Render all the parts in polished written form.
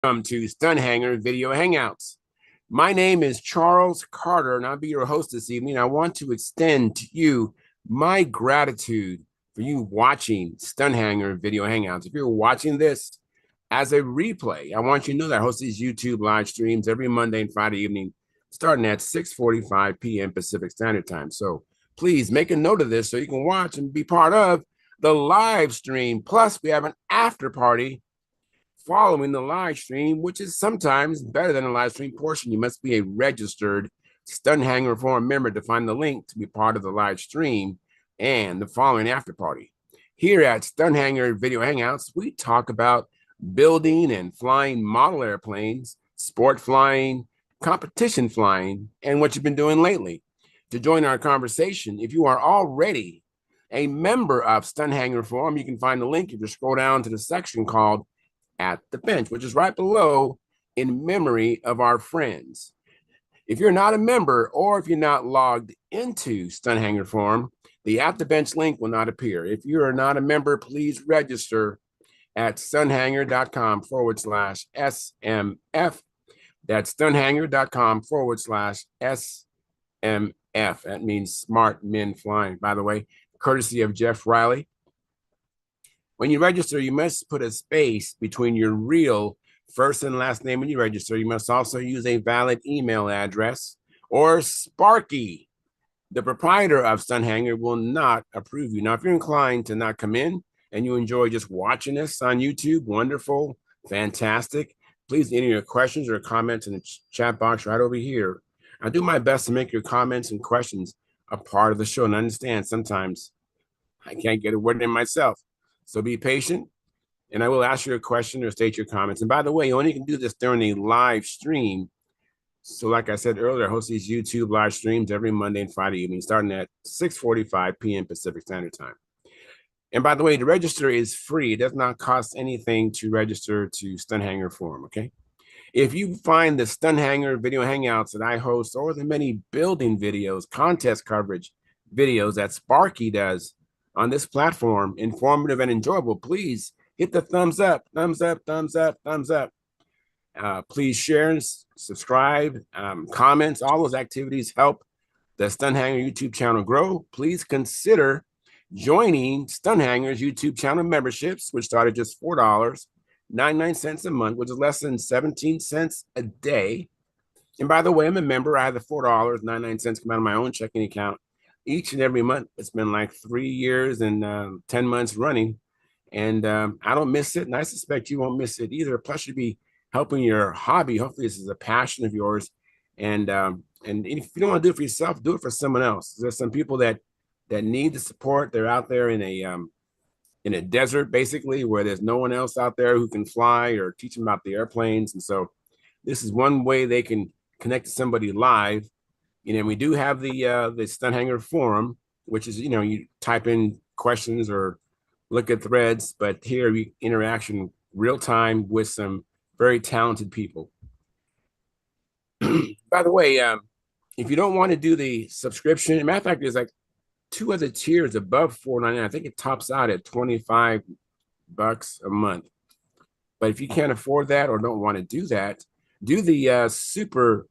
Welcome to Stunthangar Video Hangouts. My name is Charles Carter, and I'll be your host this evening. I want to extend to you my gratitude for you watching Stunthangar Video Hangouts. If you're watching this as a replay, I want you to know that I host these YouTube live streams every Monday and Friday evening, starting at 6:45 p.m. Pacific Standard Time. So please make a note of this so you can watch and be part of the live stream. Plus, we have an after party following the live stream, which is sometimes better than the live stream portion. You must be a registered Stunthangar Forum member to find the link to be part of the live stream and the following after party. Here at Stunthangar Video Hangouts, we talk about building and flying model airplanes, sport flying, competition flying, and what you've been doing lately. To join our conversation, if you are already a member of Stunthangar Forum, you can find the link if you scroll down to the section called At the Bench, which is right below in memory of our friends. If you're not a member or if you're not logged into Stunthangar Forum, the At the Bench link will not appear. If you are not a member, please register at stunthangar.com/SMF. That's stunthangar.com/SMF. That means Smart Men Flying, by the way, courtesy of Jeff Riley. When you register, you must put a space between your real first and last name when you register. You must also use a valid email address, or Sparky, the proprietor of Stunthangar, will not approve you. Now, if you're inclined to not come in and you enjoy just watching us on YouTube, wonderful, fantastic. Please enter your questions or comments in the chat box right over here. I'll do my best to make your comments and questions a part of the show. And understand sometimes I can't get a word in myself. So be patient, and I will ask you a question or state your comments. And by the way, you only can do this during a live stream. So like I said earlier, I host these YouTube live streams every Monday and Friday evening, starting at 6:45 p.m. Pacific Standard Time. And by the way, the register is free. It does not cost anything to register to Stunthangar Forum, okay? If you find the Stunthangar Video Hangouts that I host, or the many building videos, contest coverage videos that Sparky does on this platform, informative and enjoyable, please hit the thumbs up, thumbs up, thumbs up, thumbs up. Please share and subscribe, comments. All those activities help the Stunthangar YouTube channel grow. Please consider joining Stunthangar's YouTube channel memberships, which start at just $4.99 a month, which is less than 17 cents a day. And by the way, I'm a member. I have the $4.99 come out of my own checking account each and every month. It's been like 3 years and 10 months running. And I don't miss it. And I suspect you won't miss it either. Plus, you'll be helping your hobby. Hopefully, this is a passion of yours. And if you don't want to do it for yourself, do it for someone else. There's some people that need the support. They're out there in a desert, basically, where there's no one else out there who can fly or teach them about the airplanes. And so this is one way they can connect to somebody live. We do have the Stunthangar Forum, which is, you type in questions or look at threads, but here we interaction real time with some very talented people. By the way, if you don't want to do the subscription, matter of fact, there's like 2 other tiers above $4.99. I think it tops out at $25 a month. But if you can't afford that or don't want to do that, do the super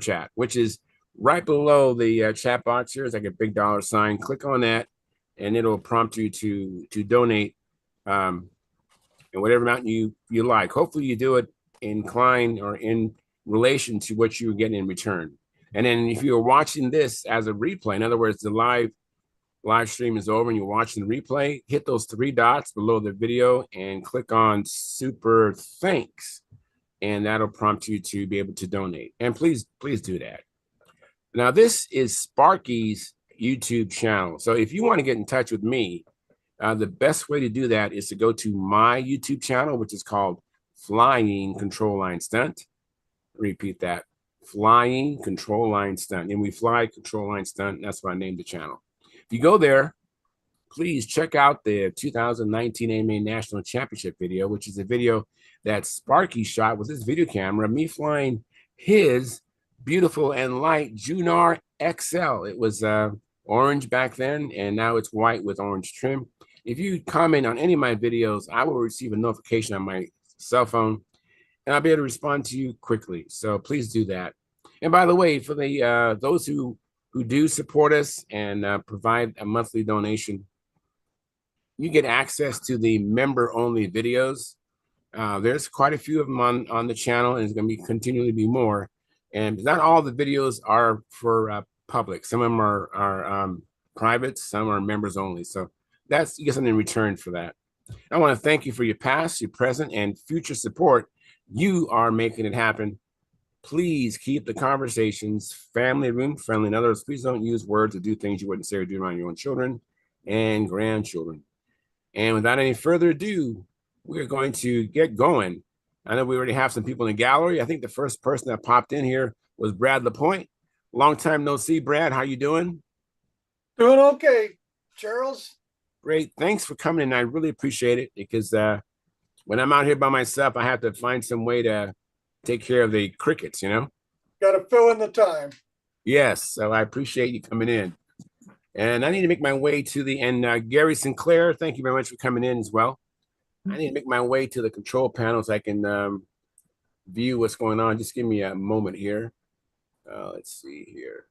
chat, which is right below the chat box here. It's like a big $sign. Click on that, and it'll prompt you to donate in whatever amount you like. Hopefully, you do it inclined or in relation to what you're getting in return. And then if you're watching this as a replay, in other words, the live stream is over and you're watching the replay, hit those 3 dots below the video and click on Super Thanks. And that'll prompt you to be able to donate. And please do that. Now, this is Sparky's YouTube channel. So if you want to get in touch with me, the best way to do that is to go to my YouTube channel, which is called Flying Control Line Stunt. Repeat that. Flying Control Line Stunt. And we fly Control Line Stunt. That's why I named the channel. If you go there, please check out the 2019 AMA National Championship video, which is a video that Sparky shot with his video camera, me flying his beautiful and light Junar XL. It was orange back then, and now it's white with orange trim. If you comment on any of my videos, I will receive a notification on my cell phone, and I'll be able to respond to you quickly. So please do that. And by the way, for the those who do support us and provide a monthly donation, you get access to the member only videos. There's quite a few of them on the channel, and it's going to be continually be more. And not all the videos are for public. Some of them are private. Some are members only. So that's, you get something in return for that. I want to thank you for your past, your present, and future support. You are making it happen. Please keep the conversations family room friendly. In other words, please don't use words to do things you wouldn't say or do around your own children and grandchildren. And without any further ado, we're going to get going. I know we already have some people in the gallery. I think the first person that popped in here was Brad Lapointe. Long time no see, Brad. How you doing? Doing okay, Charles. Great. Thanks for coming in. I really appreciate it because when I'm out here by myself, I have to find some way to take care of the crickets, you know? Got to fill in the time. Yes. So I appreciate you coming in. And I need to make my way to the, and Gary Sinclair, thank you very much for coming in as well. I need to make my way to the control panel so I can view what's going on. Just give me a moment here. Let's see here.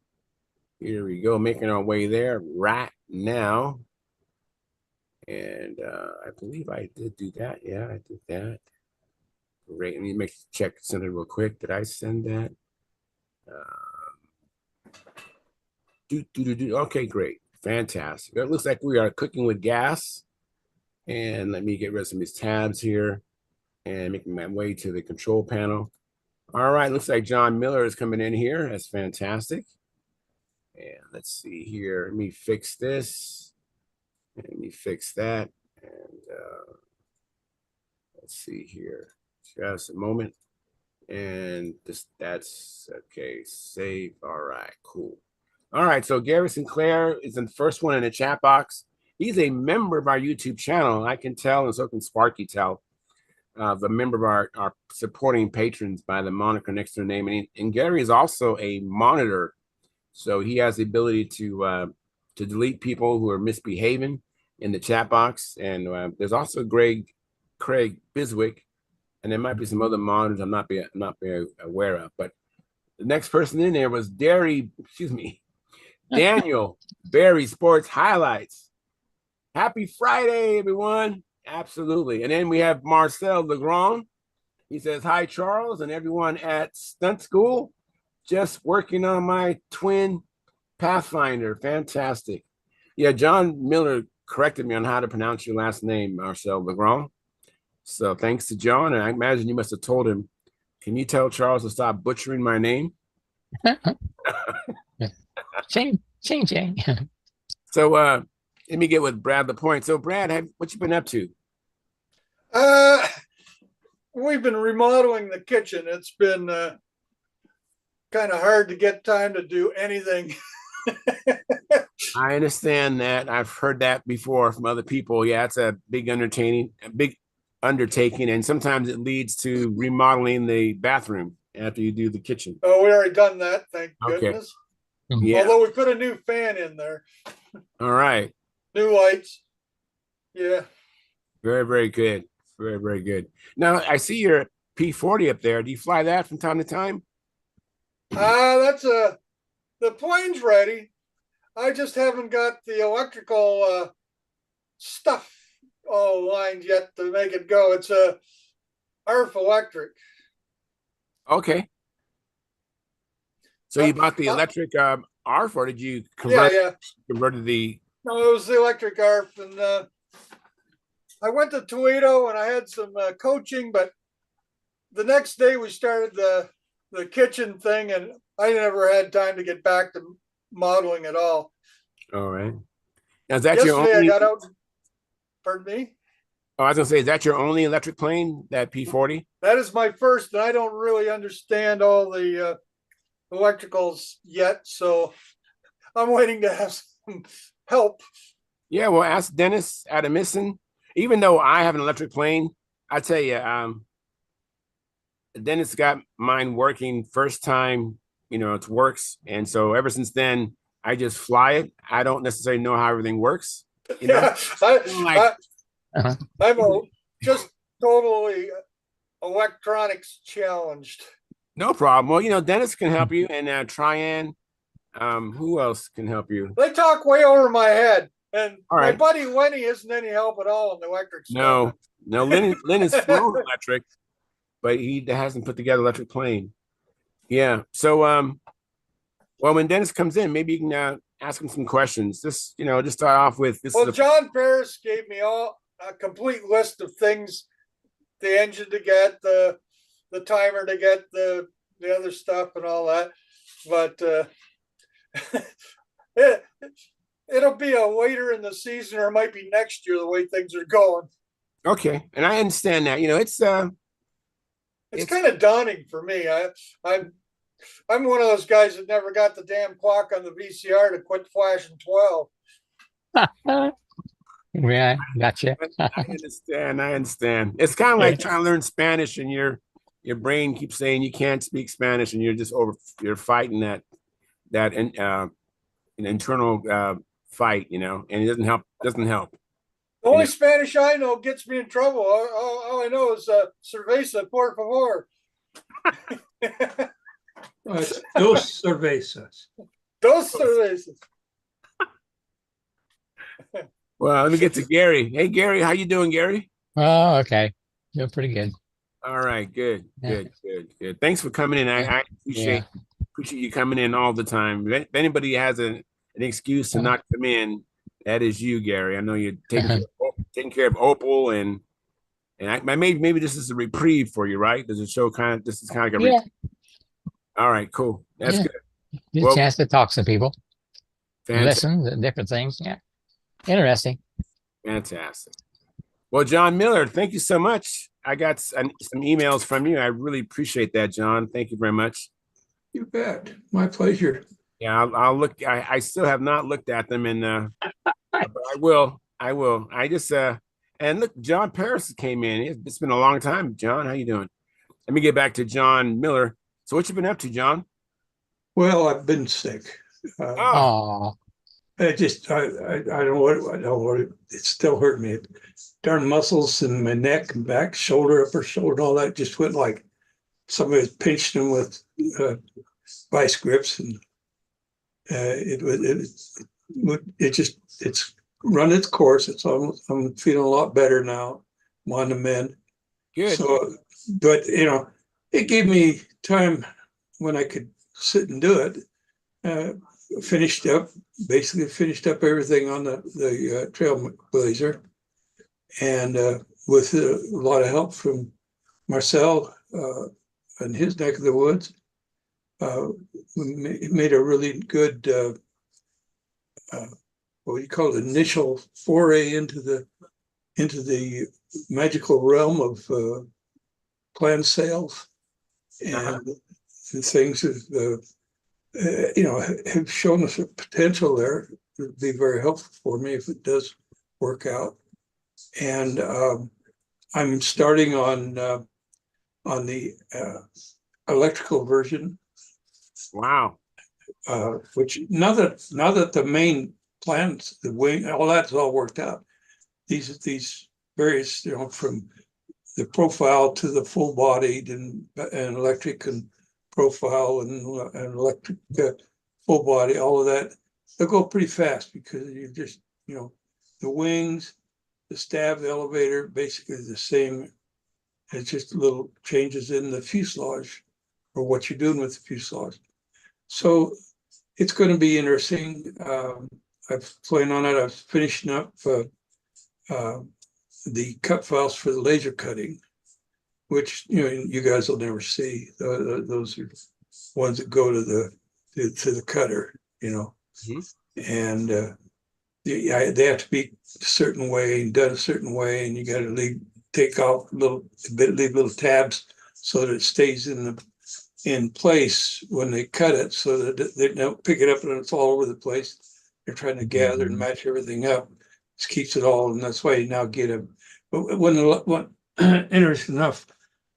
Here we go, making our way there right now. And I believe I did do that. Yeah, I did that. Great. Let me check something real quick. Did I send that? Okay, great. Fantastic. It looks like we are cooking with gas. And let me get rid of some of these tabs here and making my way to the control panel. All right, looks like John Miller is coming in here. That's fantastic. And let's see here. Let me fix this. Let me fix that. And let's see here. Just a moment. And that's okay. Save. All right, cool. All right, so Gary Sinclair is the first one in the chat box. He's a member of our YouTube channel. I can tell, and so can Sparky tell, the member of our supporting patrons by the moniker next to their name. And Gary is also a monitor, so he has the ability to delete people who are misbehaving in the chat box. And there's also Craig Biswick, and there might be some other monitors I'm not very aware of. But the next person in there was Daniel Barry Sports Highlights. Happy Friday, everyone. Absolutely. And then we have Marcel Legrand. He says, hi, Charles, and everyone at Stunt School. Just working on my twin Pathfinder. Fantastic. Yeah, John Miller corrected me on how to pronounce your last name, Marcel Legrand. So thanks to John. And I imagine you must have told him, can you tell Charles to stop butchering my name? Ching. So let me get with Brad Lapointe. So Brad, what you been up to? We've been remodeling the kitchen. It's been kind of hard to get time to do anything. I understand that. I've heard that before from other people. Yeah, it's a big undertaking, and sometimes it leads to remodeling the bathroom after you do the kitchen. Oh, we already done that, thank goodness. Yeah. Although we put a new fan in there. All right. New lights. Yeah. Very, very good. Very, very good. Now, I see your P40 up there. Do you fly that from time to time? That's the plane's ready. I just haven't got the electrical stuff all lined yet to make it go. It's a ARF electric. Okay. So you bought the electric ARF, or did you converted the? No, it was the electric ARF, and I went to Toledo and I had some coaching, but the next day we started the kitchen thing, and I never had time to get back to modeling at all. All right. Now, is that Yesterday your only? I got out. Pardon me? Oh, I was gonna say, is that your only electric plane, that P40? That is my first, and I don't really understand all the electricals yet, so I'm waiting to have some help. Yeah, well, ask Dennis Adamison. Even though I have an electric plane, I tell you, Dennis got mine working first time, it works. And so ever since then, I just fly it. I don't necessarily know how everything works. Yeah, I'm just totally electronics challenged. No problem. Well, Dennis can help you, and Tryan. Who else can help you? They talk way over my head. And All my right. buddy Lenny isn't any help at all in the electric stuff. No. Lynn is flown electric, but he hasn't put together electric plane. Yeah. So, well, when Dennis comes in, maybe you can ask him some questions. Just start off with this. Well, John Paris gave me a complete list of things: the engine to get, the timer to get, the other stuff, and all that. But it'll be a later in the season, or it might be next year the way things are going. Okay, and I understand that. It's kind of daunting for me. I'm one of those guys that never got the damn clock on the VCR to quit flashing 12. Yeah, gotcha. I understand. It's kind of like trying to learn Spanish, and your brain keeps saying you can't speak Spanish, and you're fighting that an internal fight, and it doesn't help. The only Spanish I know gets me in trouble. All I know is cerveza, por favor. Dos cervezas. Dos cervezas. Well, let me get to Gary. Hey, Gary, how you doing, Gary? Oh, okay. Doing pretty good. All right, good. Yeah. Good. Thanks for coming in. I Yeah. appreciate you coming in all the time. If anybody has an excuse to not come in, that is you, Gary. I know you're taking care of Opal, and maybe this is a reprieve for you, right? Does it show this is kind of like a reprieve? All right, cool. That's good. Get a chance to talk to people, Fantastic. listen to different things. Yeah, interesting. Fantastic. Well, John Miller, thank you so much. I got some emails from you. I really appreciate that, John. Thank you very much. You bet. My pleasure. Yeah, I'll look. I still have not looked at them, and but I will. I just and look, John Paris came in. It's been a long time, John. How you doing? Let me get back to John Miller. So, what you been up to, John? Well, I've been sick. Oh, I don't know what it still hurt me. Darn muscles in my neck and back, shoulder, upper shoulder, all that just went like somebody was pinching them with vice grips, and it's run its course. I'm feeling a lot better now. I'm on the mend. Good. So, but it gave me time when I could sit and do it. Basically finished up everything on the Trailblazer, and with a lot of help from Marcel and his neck of the woods, we made a really good what do you call it, initial foray into the magical realm of planned sales, and things have shown us a potential there. It would be very helpful for me if it does work out. And I'm starting on the electrical version. Wow. Which now that the main plans, the wing, all that's all worked out. These various, from the profile to the full bodied and electric and profile and electric full body, all of that, they'll go pretty fast because you just, the wings, the stab, the elevator, basically the same. It's just little changes in the fuselage or what you're doing with the fuselage. So it's going to be interesting. I've playing on it. I was finishing up the cut files for the laser cutting, which you guys will never see. Those are ones that go to the cutter, Mm-hmm. and they have to be a certain way and done a certain way, and you got to take off leave little tabs so that it stays in place when they cut it, so that they don't pick it up and it's all over the place. They're trying to gather and match everything up. This keeps it all, and that's why you now get them. But when interesting enough,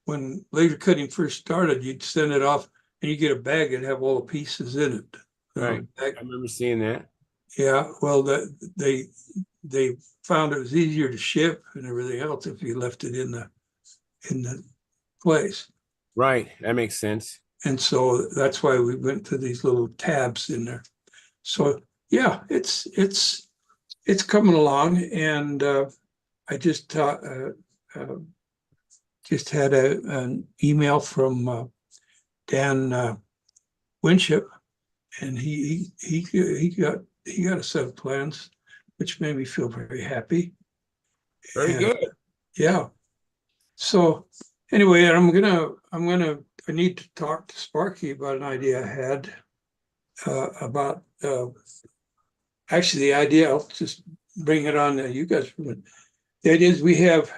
when laser cutting first started, you'd send it off and you get a bag and have all the pieces in it. Right. I remember seeing that. Yeah. Well, they found it was easier to ship and everything else if you left it in the place. Right. That makes sense. And so that's why we went to these little tabs in there. So yeah, it's coming along, and I just had an email from Dan Winship, and he got a set of plans, which made me feel very happy. Very And, good. yeah. So anyway, I need to talk to Sparky about an idea I had about actually the idea. I'll just bring it on. You guys, the idea is we have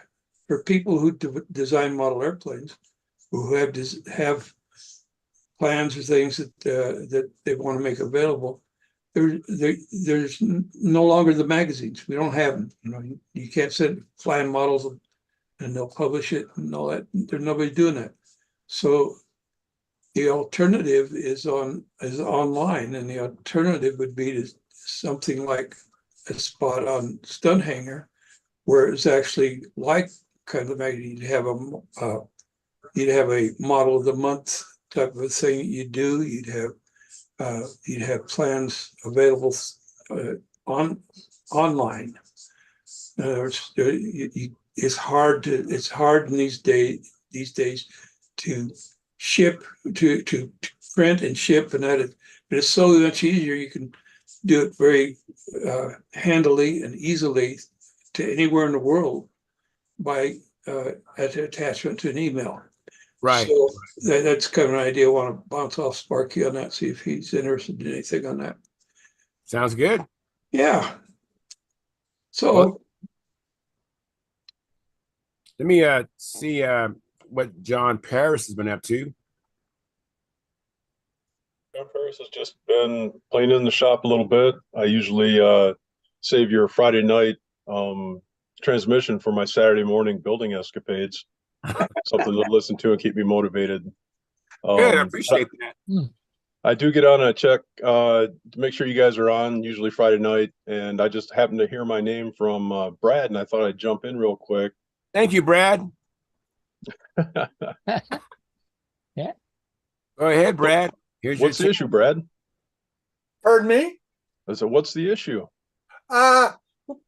for people who design model airplanes, who have plans or things that they want to make available. There's no longer the magazines. We don't have them. You can't send flying models and they'll publish it and all that. There's nobody doing that. So the alternative is online, and the alternative would be to something like a spot on Stunthangar, where it's actually like kind of magazine. You'd have a model of the month type of thing you'd do. You'd have plans available online. It's hard in these days to ship, to print and ship, and that but it's so much easier. You can do it very handily and easily to anywhere in the world by attachment to an email. Right. So that's kind of an idea. I want to bounce off Sparky on that, see if he's interested in anything on that. Sounds good. Yeah. So Well, let me see what John Paris has been up to. John Paris has just been playing in the shop a little bit. I usually save your Friday night transmission for my Saturday morning building escapades. Something to listen to and keep me motivated. Good, I appreciate that. I do get on a check to make sure you guys are on, usually Friday night, and I just happened to hear my name from Brad, and I thought I'd jump in real quick. Thank you, Brad. Yeah. Go ahead, Brad. Here's What's the issue, Brad? Pardon me? I said, what's the issue?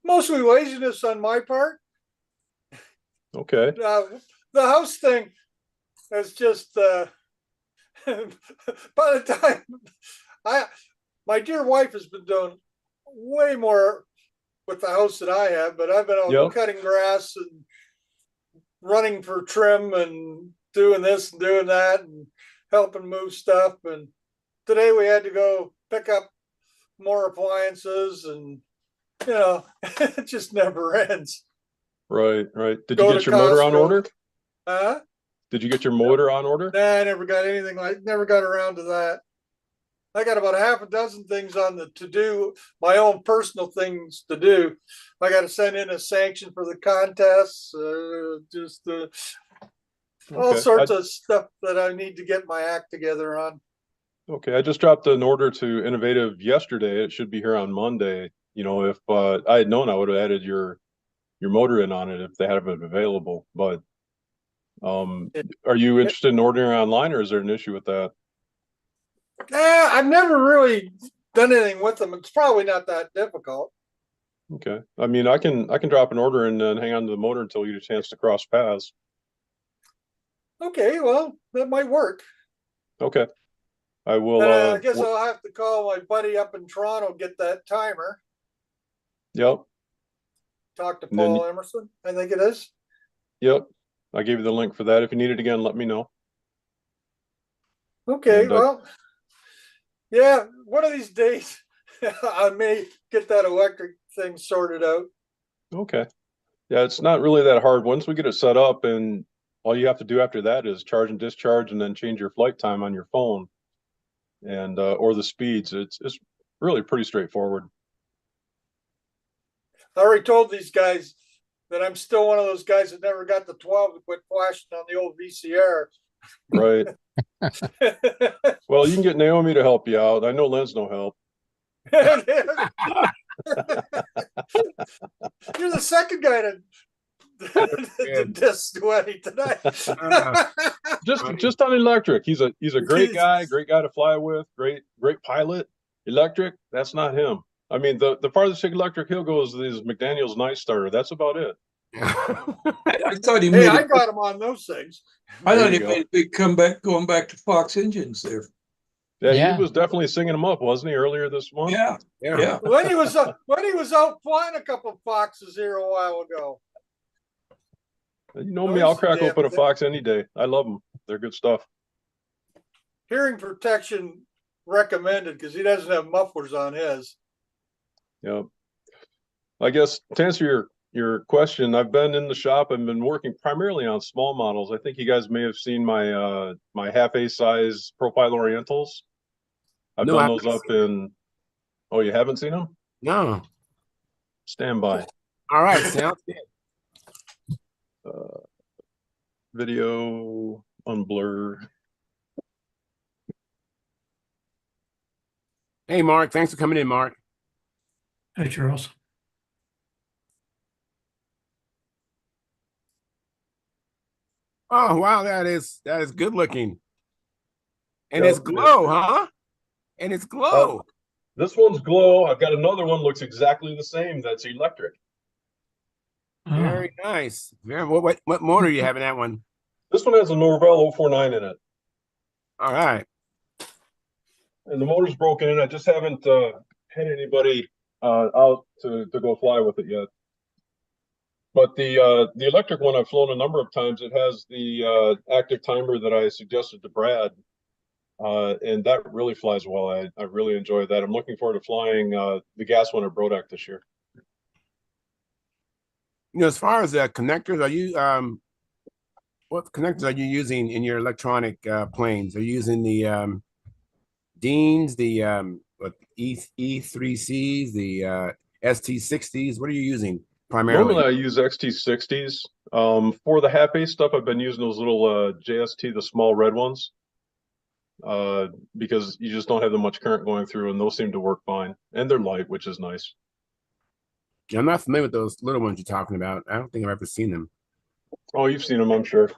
Mostly laziness on my part. Okay. The house thing is just by the time my dear wife has been doing way more with the house than I have, but I've been out cutting grass and running for trim and doing this and doing that and helping move stuff. And today we had to go pick up more appliances, and it just never ends. Right. Did you get your motor on order? Did you get your motor on order? Nah, I never got anything never got around to that. I got about half a dozen things on the to-do, my own personal things to do. I got to send in a sanction for the contests, all sorts of stuff that I need to get my act together on. Okay, I just dropped an order to Innovative yesterday. It should be here on Monday. If I had known, I would have added your motor in on it if they have it available. But are you interested in ordering online, or is there an issue with that? I've never really done anything with them. It's probably not that difficult. Okay, I mean, I can drop an order and then hang on to the motor until you get a chance to cross paths. Okay, well, that might work. Okay, I will. I guess I'll have to call my buddy up in Toronto, get that timer. Yep. Talk to Paul Emerson, I think it is. Yep, I gave you the link for that. If you need it again, let me know. Okay, well, yeah, one of these days I may get that electric thing sorted out. Okay. Yeah, it's not really that hard. Once we get it set up, and all you have to do after that is charge and discharge and then change your flight time on your phone and or the speeds. It's really pretty straightforward. I already told these guys that I'm still one of those guys that never got the 12 to quit flashing on the old VCR. Right. Well, you can get Naomi to help you out. I know Lynn's no help. You're the second guy The disc sweaty today. Just on electric. He's a great guy to fly with, great pilot. Electric, that's not him. I mean, the farthest electric he'll go is McDaniel's Night Starter. That's about it. I thought he Hey, made. I got him on those things. I There thought you he go. made a big comeback, going back to Fox engines there. Yeah, Yeah. he was definitely singing them up, wasn't he, earlier this month? Yeah, Yeah. yeah. When he was out flying a couple of Foxes here a while ago. You know me, I'll crack open a Fox any day. I love them. They're good stuff. Hearing protection recommended because he doesn't have mufflers on his. Yeah. I guess to answer your question, I've been in the shop and been working primarily on small models. I think you guys may have seen my my half A size profile Orientals. I've No, done I those haven't up in. Oh, you haven't seen them? No. Stand by. All right. Sounds good. Video unblur. Hey, Mark. Thanks for coming in, Mark. Hey, Charles. Oh, wow. That is good looking. And Yep. it's glow, huh? And it's glow. This one's glow. I've got another one looks exactly the same. That's electric. Very nice. Very. What motor do you have in that one? This one has a Norvell 049 in it, All right. and the motor's broken in. I just haven't had anybody out to go fly with it yet. But the electric one I've flown a number of times. It has the active timer that I suggested to Brad, and that really flies well. I really enjoy that. I'm looking forward to flying the gas one at Brodak this year. You know, as far as connectors, are you what connectors are you using in your electronic planes? Are you using the Deans, the what E3Cs, the ST60s? What are you using primarily? Normally I use XT60s. For the half A stuff, I've been using those little JST, the small red ones, because you just don't have that much current going through, and those seem to work fine. And they're light, which is nice. I'm not familiar with those little ones you're talking about. I don't think I've ever seen them. Oh, you've seen them, I'm sure.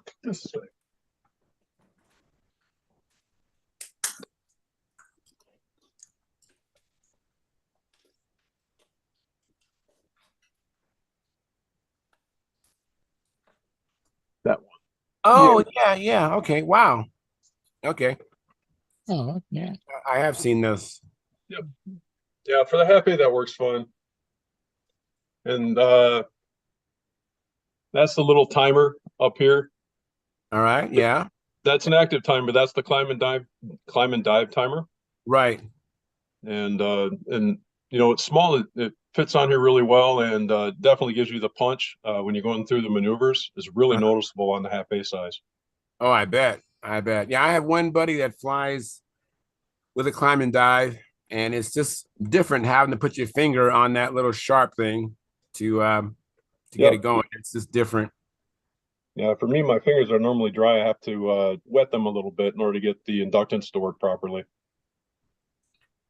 That one. Oh, yeah. Okay. Wow. Okay. Oh, yeah. I have seen those. Yep. Yeah, for the half A, that works fine. And that's the little timer up here. All right. Yeah. That's an active timer. That's the climb and dive timer. Right. And you know, it's small. It fits on here really well, and definitely gives you the punch when you're going through the maneuvers. It's really noticeable on the half A size. Oh, I bet. Yeah, I have one buddy that flies with a climb and dive, and it's just different having to put your finger on that little sharp thing to get it going. It's just different. Yeah, for me, my fingers are normally dry. I have to wet them a little bit in order to get the inductance to work properly.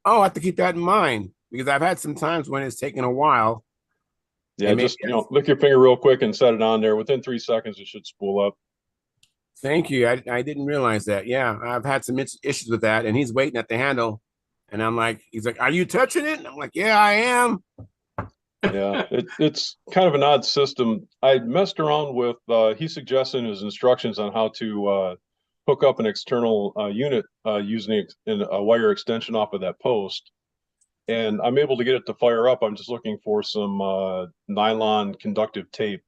Oh, I have to keep that in mind because I've had some times when it's taken a while. Yeah, just lick your finger real quick and set it on there. Within 3 seconds, it should spool up. Thank you. I didn't realize that. Yeah, I've had some issues with that, and he's waiting at the handle, and I'm like, he's like, "Are you touching it?" And I'm like, "Yeah, I am." Yeah, it's kind of an odd system. I messed around with. He suggested in his instructions on how to hook up an external unit using a wire extension off of that post, and I'm able to get it to fire up. I'm just looking for some nylon conductive tape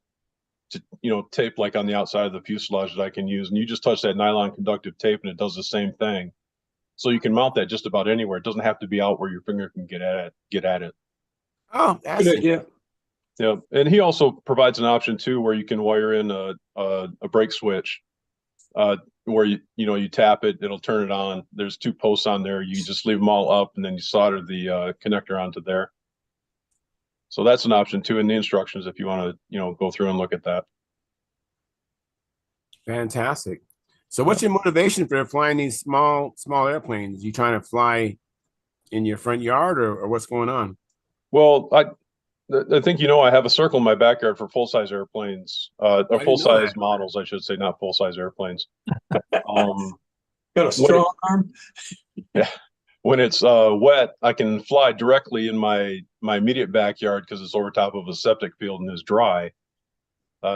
to tape like on the outside of the fuselage that I can use, and you just touch that nylon conductive tape and it does the same thing. So you can mount that just about anywhere. It doesn't have to be out where your finger can get at it. Oh, that's Good idea. Yeah, and he also provides an option too where you can wire in a brake switch, where you tap it, it'll turn it on. There's 2 posts on there. You just leave them all up, and then you solder the connector onto there. So that's an option too in the instructions if you want to go through and look at that. fantastic. So, what's your motivation for flying these small airplanes? You trying to fly in your front yard, or what's going on? Well, I think I have a circle in my backyard for full-size airplanes, or I didn't know full-size that. models, I should say, not full-size airplanes. Um, Got a when, strong arm? yeah, when it's wet, I can fly directly in my immediate backyard because it's over top of a septic field and is dry.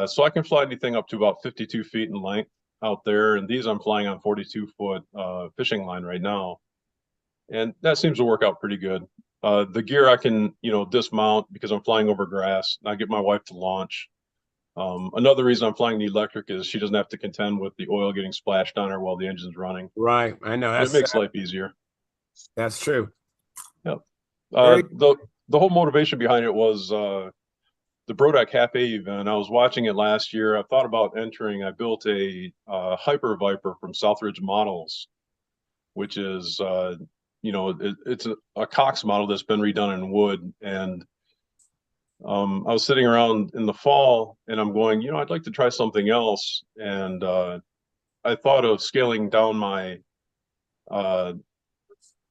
So I can fly anything up to about 52 feet in length out there, and these I'm flying on 42-foot fishing line right now, and that seems to work out pretty good. The gear I can dismount because I'm flying over grass. I get my wife to launch. Another reason I'm flying the electric is she doesn't have to contend with the oil getting splashed on her while the engine's running. Right. I know It makes life easier. that's true. Yep. Very- The whole motivation behind it was the Brodeck Half A event. I was watching it last year. I thought about entering. I built a Hyper Viper from Southridge Models, which is it's a Cox model that's been redone in wood. And I was sitting around in the fall and I'm going, I'd like to try something else. And I thought of scaling down my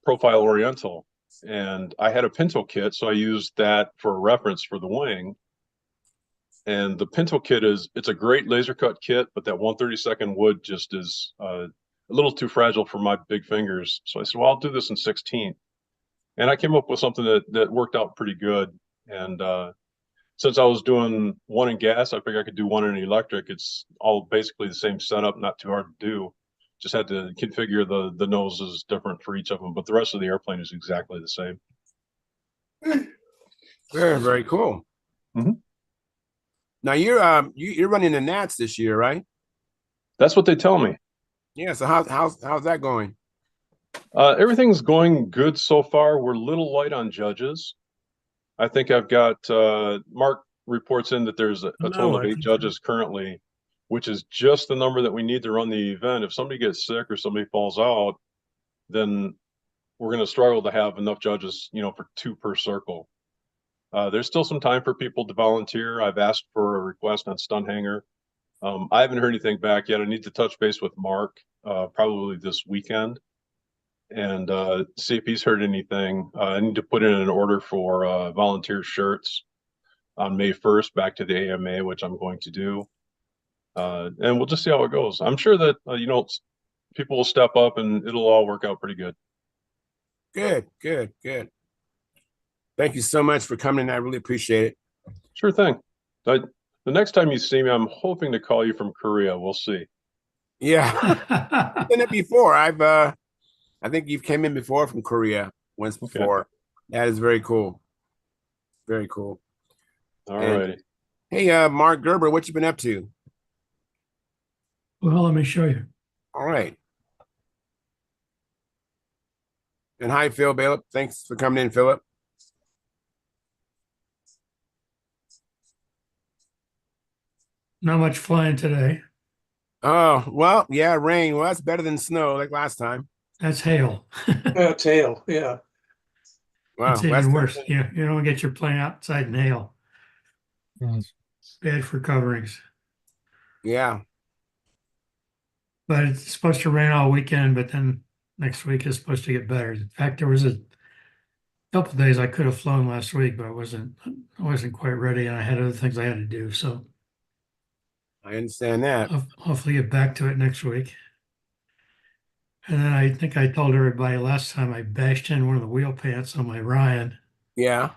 Profile Oriental, and I had a Pinto kit, so I used that for a reference for the wing. And the Pinto kit it's a great laser cut kit, but that 1/32 wood just is a little too fragile for my big fingers. So I said, well, I'll do this in 16. And I came up with something that worked out pretty good. And since I was doing one in gas, I figured I could do one in electric. It's all basically the same setup, not too hard to do. Just had to configure the noses different for each of them, but the rest of the airplane is exactly the same. Very, very cool. Mhm. Now you're running the Nats this year, right? That's what they tell me. Yeah. So how's that going? Everything's going good so far. We're a little light on judges. I think I've got Mark reports in that there's a total of 8 judges currently, which is just the number that we need to run the event. If somebody gets sick or somebody falls out, then we're going to struggle to have enough judges, for 2 per circle. There's still some time for people to volunteer. I've asked for a request on Stunthangar. I haven't heard anything back yet. I need to touch base with Mark probably this weekend and see if he's heard anything. I need to put in an order for volunteer shirts on May 1st back to the AMA, which I'm going to do. And we'll just see how it goes. I'm sure that, people will step up and it'll all work out pretty good. Good. Thank you so much for coming in. I really appreciate it. Sure thing. The next time you see me, I'm hoping to call you from Korea. We'll see. Yeah. I've done it before. I think you've came in before from Korea once before. Okay. That is very cool. Very cool. All righty. Hey, Mark Gerber, what you been up to? Well, let me show you. All right. And hi, Phil Bailiff. Thanks for coming in, Philip. Not much flying today. Oh, well, yeah, rain. Well, that's better than snow like last time. That's hail. That's hail, yeah. Wow, it's even worse. You don't get your plane outside in hail. Yes. It's bad for coverings. Yeah. But it's supposed to rain all weekend, but then next week is supposed to get better. In fact, there was a couple of days I could have flown last week, but I wasn't quite ready, and I had other things I had to do. So I understand that. I'll hopefully get back to it next week. And then I think I told everybody last time I bashed in one of the wheel pants on my Ryan. Yeah.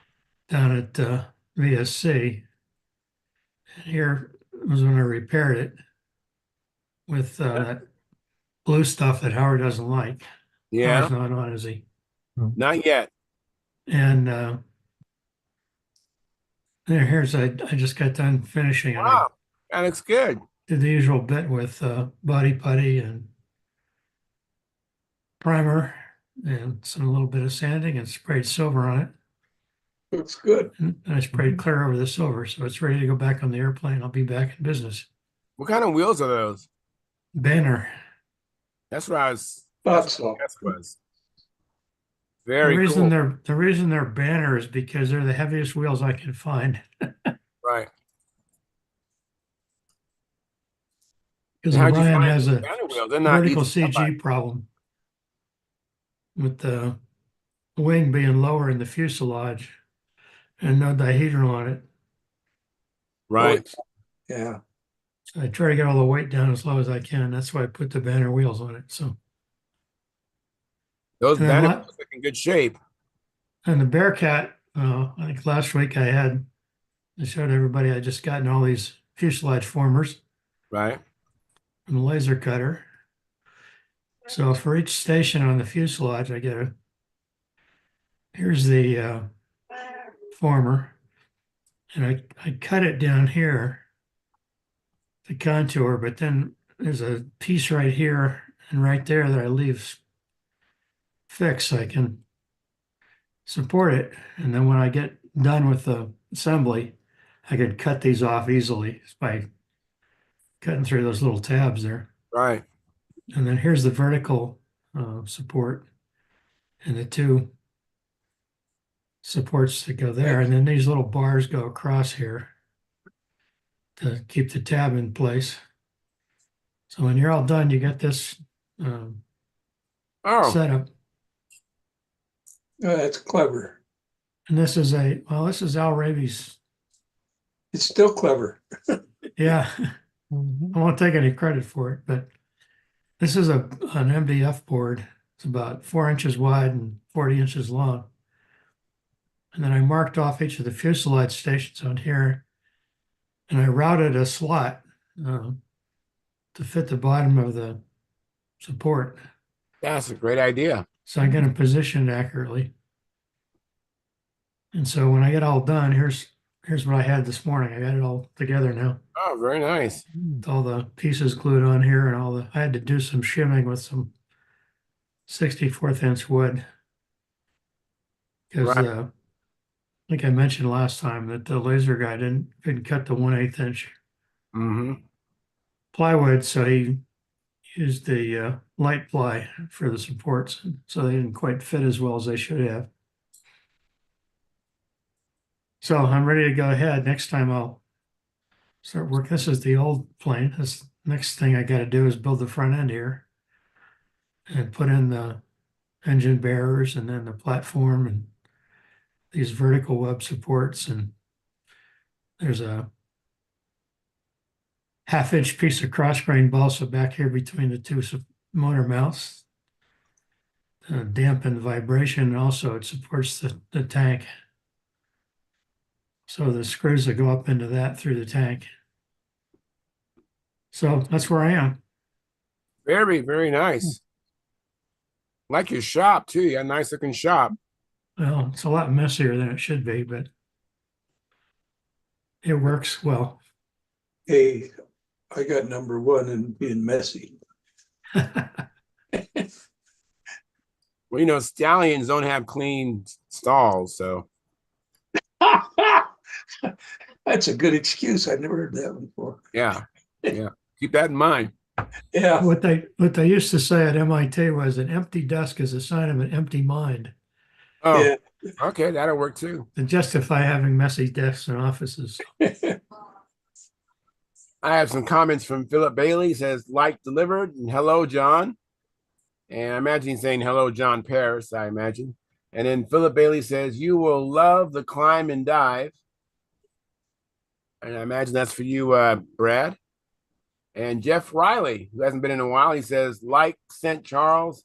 Down at VSC. And here was when I repaired it with that blue stuff that Howard doesn't like. Yeah. Howard's not on, is he? Not yet. And here's I just got done finishing. Wow, that looks good. Did the usual bit with body putty and primer and a little bit of sanding and sprayed silver on it. Looks good. And I sprayed clear over the silver, so it's ready to go back on the airplane. I'll be back in business. What kind of wheels are those? Banner. That's what I was. Thought so. Was. Very cool. The reason they're Banner is because they're the heaviest wheels I can find. Right. Because Ryan has a vertical CG problem with the wing being lower in the fuselage and no dihedral on it. Right. Yeah. So I try to get all the weight down as low as I can. That's why I put the banner wheels on it. So, Those and then banners what? look like in good shape. And the Bearcat, I think last week I showed everybody I just gotten all these fuselage formers Right. and a laser cutter. So for each station on the fuselage, here's the former, and I cut it down here, the contour, but then there's a piece right here and right there that I leave fixed so I can support it. And then when I get done with the assembly, I can cut these off easily by cutting through those little tabs there. Right. And then here's the vertical support and the two supports that go there. And then these little bars go across here to keep the tab in place. So when you're all done, you get this Oh, setup. That's clever. And this is this is Al Raby's. It's still clever. Yeah, I won't take any credit for it, but this is an MDF board. It's about 4 inches wide and 40 inches long. And then I marked off each of the fuselage stations on here, and I routed a slot to fit the bottom of the support, that's a great idea. so I get them positioned accurately. And so when I get all done, here's what I had this morning. I got it all together now. Oh, very nice. With all the pieces glued on here and I had to do some shimming with some 64th inch wood because Right. I think I mentioned last time that the laser guy couldn't cut the 1/8 inch Mm-hmm. plywood, so he used the light ply for the supports, so they didn't quite fit as well as they should have. So I'm ready to go ahead. Next time I'll start work. This is the old plane. This next thing I got to do is build the front end here and put in the engine bearers and then the platform and these vertical web supports. And there's a 1/2 inch piece of cross grain balsa back here between the two motor mounts to dampen the vibration. And also it supports the tank. So the screws that go up into that through the tank. So that's where I am. Very, very nice. Like your shop too. You got a nice looking shop. Well, it's a lot messier than it should be, but it works well. Hey, I got number one in being messy. Well, you know, stallions don't have clean stalls, so That's a good excuse. I've never heard that before. yeah. Yeah. Keep that in mind. Yeah. What they used to say at MIT was an empty desk is a sign of an empty mind Oh, Yeah. okay, that'll work too. to justify having messy desks in offices. I have some comments from Philip Bailey. He says, like delivered, and hello, John. And I imagine he's saying hello, John Paris, I imagine. And then Philip Bailey says, you will love the climb and dive. And I imagine that's for you, Brad. And Jeff Riley, who hasn't been in a while, he says, like St. Charles,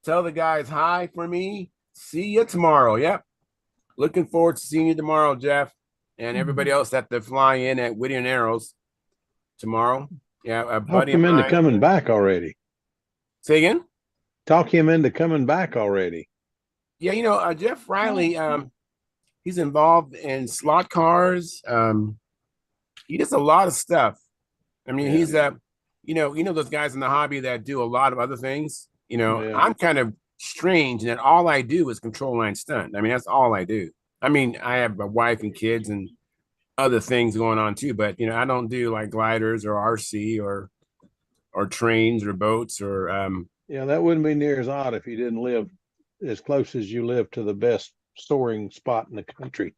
tell the guys hi for me. See you tomorrow. Yep. Looking forward to seeing you tomorrow, Jeff. And everybody else that to fly in at Whittier and Arrows tomorrow. Yeah, a Talk buddy of him into mine. coming back already. Say again? Talk him into coming back already. Yeah, you know, Jeff Riley, he's involved in slot cars. He does a lot of stuff. I mean, he's you know those guys in the hobby that do a lot of other things. You know, Yeah. I'm kind of strange in that all I do is control line stunt. I mean, that's all I do. I mean, I have a wife and kids and other things going on too, but you know, I don't do like gliders or RC or trains or boats or Yeah, that wouldn't be near as odd if you didn't live as close as you live to the best soaring spot in the country.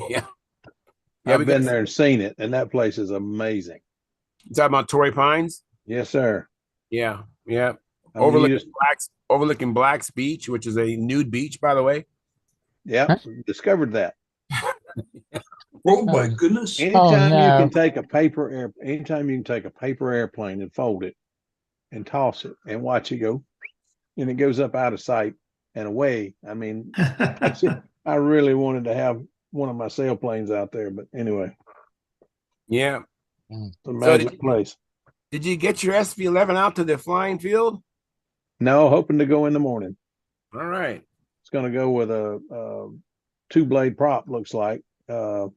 yeah. I've been there and seen it, and that place is amazing. You talking about Torrey Pines? Yes, sir. Yeah, yeah. I mean, Overlooking Black's Beach, which is a nude beach, by the way. yeah, discovered that. Oh, my goodness. Anytime you can no. take a anytime you can take a paper airplane and fold it and toss it and watch it go, and it goes up out of sight and away. I mean, I really wanted to have one of my sailplanes out there, but anyway, Yeah. it's a So magic place. did you get your SV11 out to the flying field? No, hoping to go in the morning. All right. It's going to go with a 2-blade prop, looks like. I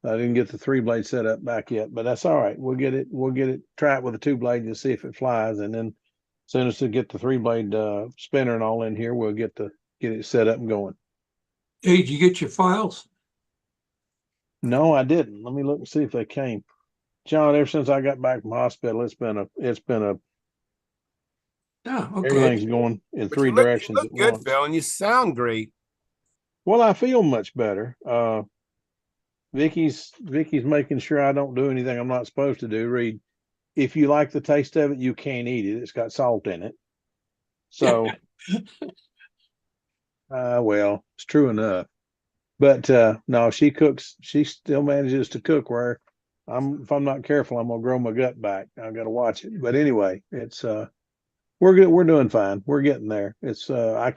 didn't get the 3-blade set up back yet, but that's all right. We'll get it trapped with a 2-blade to see if it flies. And then as soon as we get the 3-blade spinner and all in here, we'll get it set up and going. Hey, did you get your files? No, I didn't. Let me look and see if they came. John, ever since I got back from hospital, it's been a Yeah, okay. everything's going in But three you directions look at good, once. Phil, and you sound great. Well, I feel much better. Vicky's making sure I don't do anything I'm not supposed to do. Reed, if you like the taste of it, you can't eat it. It's got salt in it. So, well, it's true enough. But no, she cooks. She still manages to cook where if I'm not careful, I'm gonna grow my gut back. I got to watch it. But anyway, it's we're good. We're doing fine. We're getting there. It's I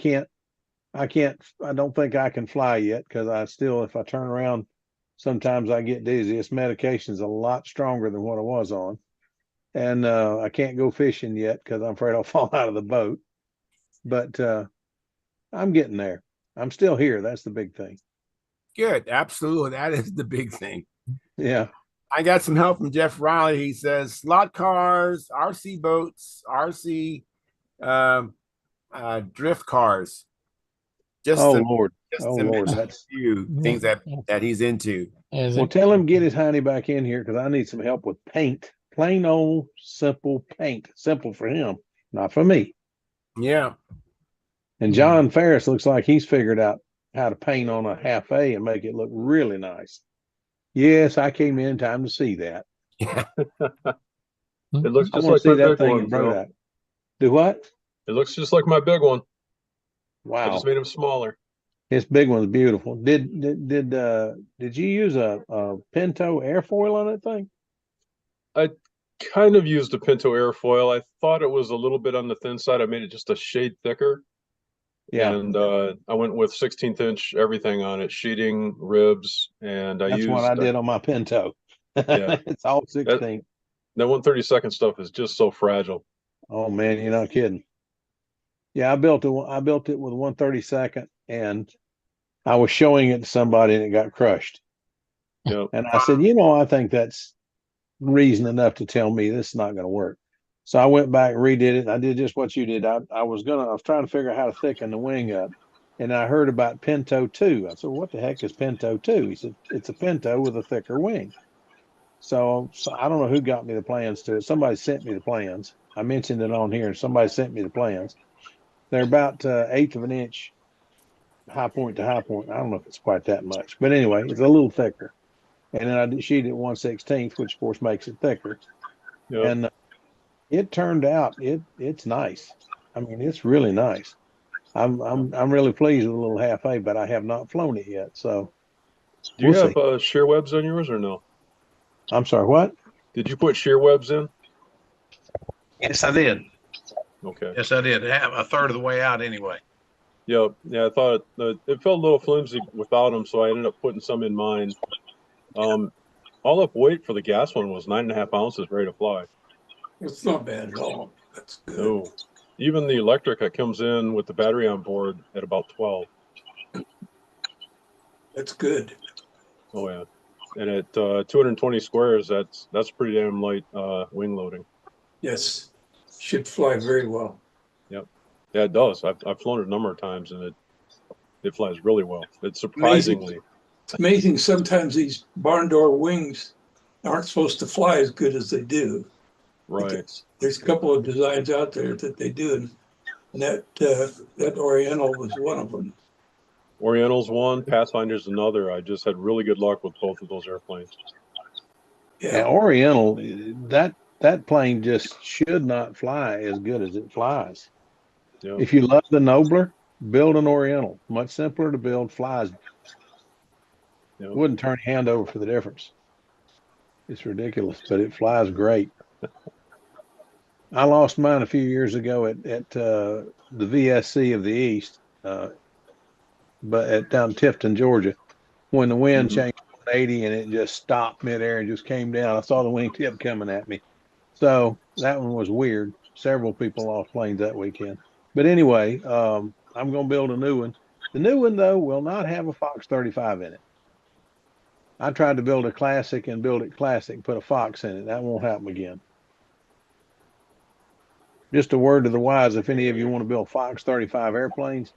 don't think I can fly yet because if I turn around, sometimes I get dizzy. This medication's a lot stronger than what I was on. And I can't go fishing yet because I'm afraid I'll fall out of the boat. But I'm getting there. I'm still here. That's the big thing. Good. Absolutely. That is the big thing. Yeah. I got some help from Jeff Riley. He says slot cars, RC boats, RC drift cars. Just Oh to, Lord. just Oh to Lord. mention That's a few things that he's into. Is well. it? Tell him get his honey back in here because I need some help with paint. Plain old simple paint. Simple for him, not for me. Yeah. And John Ferris looks like he's figured out how to paint on a half A and make it look really nice. Yes, I came in time to see that. Yeah. It looks I just want like to see my that big thing one, in Phil. Brodock. Do what? It looks just like my big one. I Wow, just made him smaller. his big one's beautiful. Did you use a Pinto airfoil on that thing? I kind of used a Pinto airfoil. I thought it was a little bit on the thin side. I made it just a shade thicker. Yeah, And I went with 16th inch everything on it, sheeting, ribs, and I that's what I used did on my Pinto. yeah. It's all That 16. that 132nd stuff is just so fragile. Oh man, you're not kidding. Yeah, I built it with 132nd, and I was showing it to somebody, and it got crushed. Yeah. And I said, I think that's reason enough to tell me this is not going to work. So I went back and redid it. And I did just what you did. I was trying to figure out how to thicken the wing up. And I heard about Pinto 2. I said, what the heck is Pinto 2? He said, it's a Pinto with a thicker wing. So I don't know who got me the plans to it. Somebody sent me the plans. I mentioned it on here and somebody sent me the plans. They're about 1/8 of an inch high point to high point. I don't know if it's quite that much, but anyway, it's a little thicker. And then I did sheet it 1/16, which of course makes it thicker. Yeah. And it turned out it's nice. I mean, it's really nice. I'm really pleased with the little half A, but I have not flown it yet. So Do you we'll have see. shear webs on yours or no? I'm sorry, what? Did you put shear webs in? Yes, I did. Okay. Yes, I did. Have a third of the way out anyway. Yeah. Yeah. I thought it felt a little flimsy without them, so I ended up putting some in mine. All up weight for the gas one was 9.5 ounces, ready to fly. It's not bad at all. That's good. No, even the electric that comes in with the battery on board at about 12. That's good. Oh yeah, and at 220 squares, that's pretty damn light wing loading. Yes. Should fly very well. Yep, yeah, it does. I've flown it a number of times, and it flies really well. It's surprisingly. It's amazing sometimes these barn door wings aren't supposed to fly as good as they do. Right. There's a couple of designs out there that they do, and that Oriental was one of them. Oriental's one, Pathfinder's another. I just had really good luck with both of those airplanes. Yeah, Oriental, that plane just should not fly as good as it flies. Yeah. If you love the Nobler, build an Oriental. Much simpler to build, flies You know? Wouldn't turn your hand over for the difference. It's ridiculous, but it flies great. I lost mine a few years ago at the VSC of the East, but at down Tifton, Georgia, when the wind Mhm. changed 180 and it just stopped midair and just came down. I saw the wingtip coming at me. So that one was weird. Several people lost planes that weekend. But anyway, I'm going to build a new one. The new one, though, will not have a Fox 35 in it. I tried to build a classic and build it classic, put a Fox in it. That won't happen again. Just a word to the wise, if any of you want to build Fox 35 airplanes,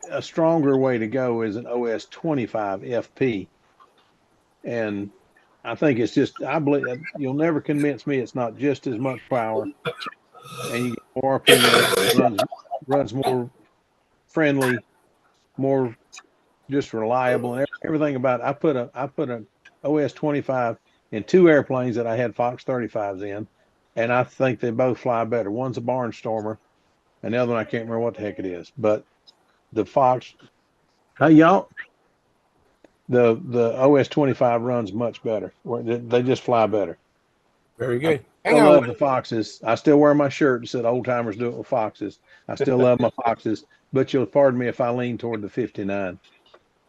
a stronger way to go is an OS 25 FP. And I think it's just, I believe you'll never convince me it's not just as much power and you get more RPM, runs more friendly, more just reliable, and everything about it. I put an OS 25 in two airplanes that I had Fox 35s in, and I think they both fly better. One's a Barnstormer, and the other one I can't remember what the heck it is. But the Fox, hey y'all, the OS 25 runs much better. They just fly better. Very I good. Hang still on. love the Foxes. I still wear my shirt that said "Old Timers Do It with Foxes." I still love my Foxes, but you'll pardon me if I lean toward the 59.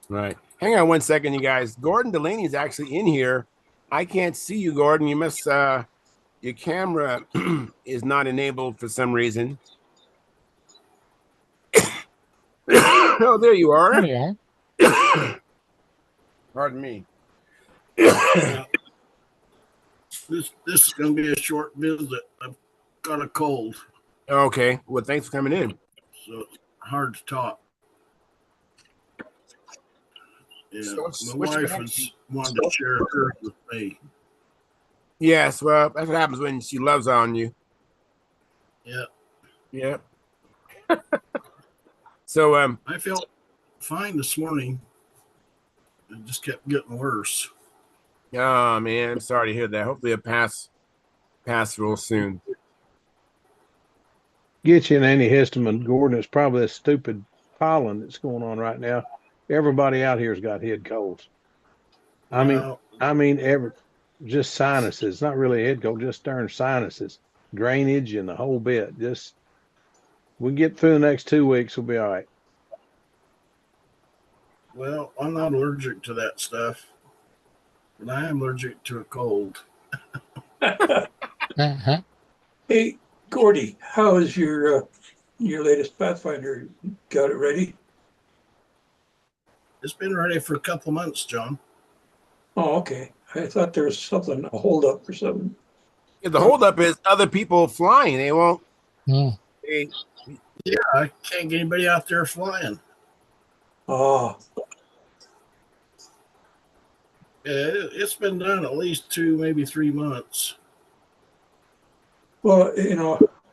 Right. Hang on one second, you guys. Gordon Delaney is actually in here. I can't see you, Gordon. You must your camera is not enabled for some reason. Oh, there you There are. you are. Pardon me. This is going to be a short visit. I've got a cold, Okay. Well, thanks for coming in. so it's hard to talk. Yeah, So my what's your wife plan? has wanted to share hers with me. Yes, well, that's what happens when she loves on you. Yeah, Yeah. So I felt fine this morning. It just kept getting worse. oh man, I'm sorry to hear that. Hopefully it'll pass real soon. Get you an antihistamine, Gordon. It's probably a stupid pollen that's going on right now. Everybody out here's got head colds. I mean, Well, every just sinuses, not really a head cold, just darn sinuses, drainage, and the whole bit. Just we get through the next 2 weeks, we'll be all right. well, I'm not allergic to that stuff, but I am allergic to a cold. Uh-huh. Hey, Gordy, how is your latest Pathfinder? Got it ready? It's been ready for a couple months, John. Oh, okay. I thought there was something, a holdup or something. Yeah, the holdup is other people flying. They won't. Mm. They, Yeah, I can't get anybody out there flying. Ah, It's been done at least 2, maybe 3 months. well,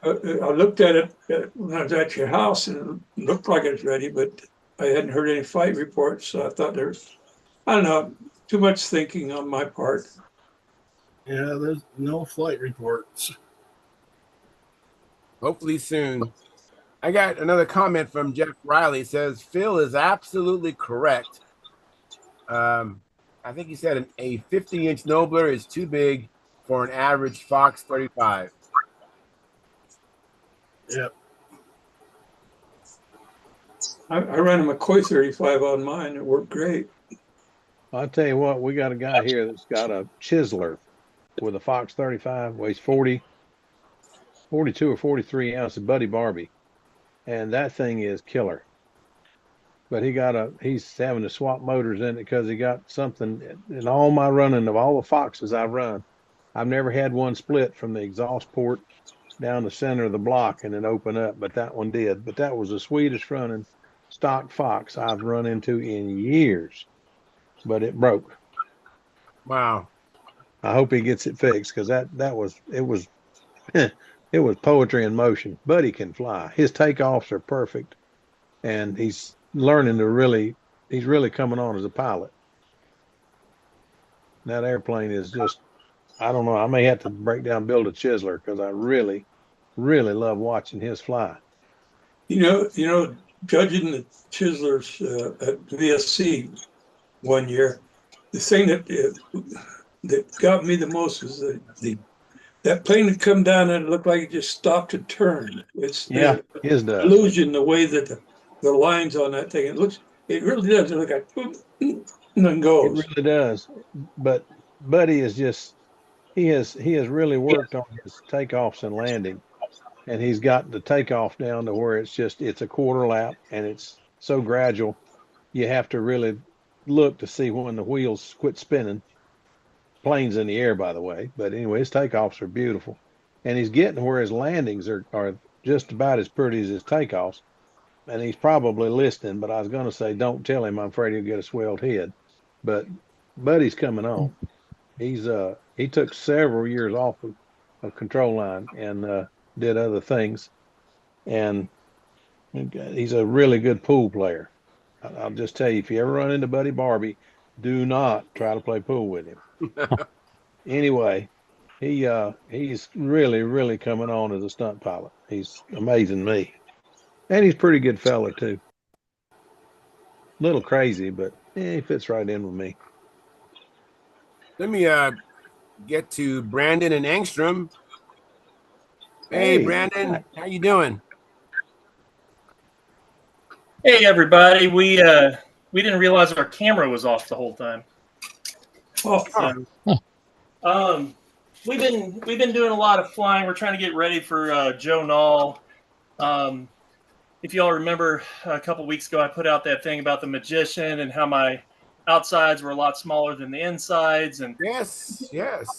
I looked at it when I was at your house and it looked like it was ready, but I hadn't heard any flight reports. So I thought there's, I don't know, too much thinking on my part. Yeah, there's no flight reports. hopefully soon. I got another comment from Jeff Riley. It says Phil is absolutely correct. I think he said a 50-inch Nobler is too big for an average Fox 35. Yep. I ran a McCoy 35 on mine. It worked great. I'll tell you what, we got a guy here that's got a chiseler with a Fox 35, weighs 42 or 43 ounces, Buddy Barbie. And that thing is killer. But he's having to swap motors in it because he got something in all my running of all the Foxes I've run. I've never had one split from the exhaust port down the center of the block and then open up, but that one did. But that was the sweetest running stock Fox I've run into in years. But it broke. Wow. I hope he gets it fixed because it was it was poetry in motion. Buddy can fly. His takeoffs are perfect, and he's learning to he's really coming on as a pilot. That airplane is just, I don't know. I may have to break down, build a chiseler because I really, really love watching his fly. Judging the chiselers at VSC, one year. The thing that got me the most was that plane had come down and it looked like it just stopped and turned. It's Yeah, the his does. illusion, the way that the lines on that thing, it really does look like and then It goes. really does. But Buddy is just he has really worked on his takeoffs and landing, and he's got the takeoff down to where it's a quarter lap and it's so gradual. You have to really look to see when the wheels quit spinning. Planes in the air, by the way. But anyway, his takeoffs are beautiful, and he's getting where his landings are just about as pretty as his takeoffs. And he's probably listening, but I was going to say, don't tell him. I'm afraid he'll get a swelled head. But Buddy's coming on. He took several years off of control line and did other things, and he's a really good pool player. I'll just tell you, if you ever run into Buddy Barbie, do not try to play pool with him. Anyway, he's really coming on as a stunt pilot. He's amazing me, and he's a pretty good fella too. Little crazy, but he fits right in with me. Let me get to Brandon and Angstrom. Hey, Brandon, how you doing? Hey everybody, we didn't realize our camera was off the whole time. Oh, So, we've been doing a lot of flying. We're trying to get ready for Joe Nall. If y'all remember, a couple weeks ago, I put out that thing about the magician and how my outsides were a lot smaller than the insides, and Yes.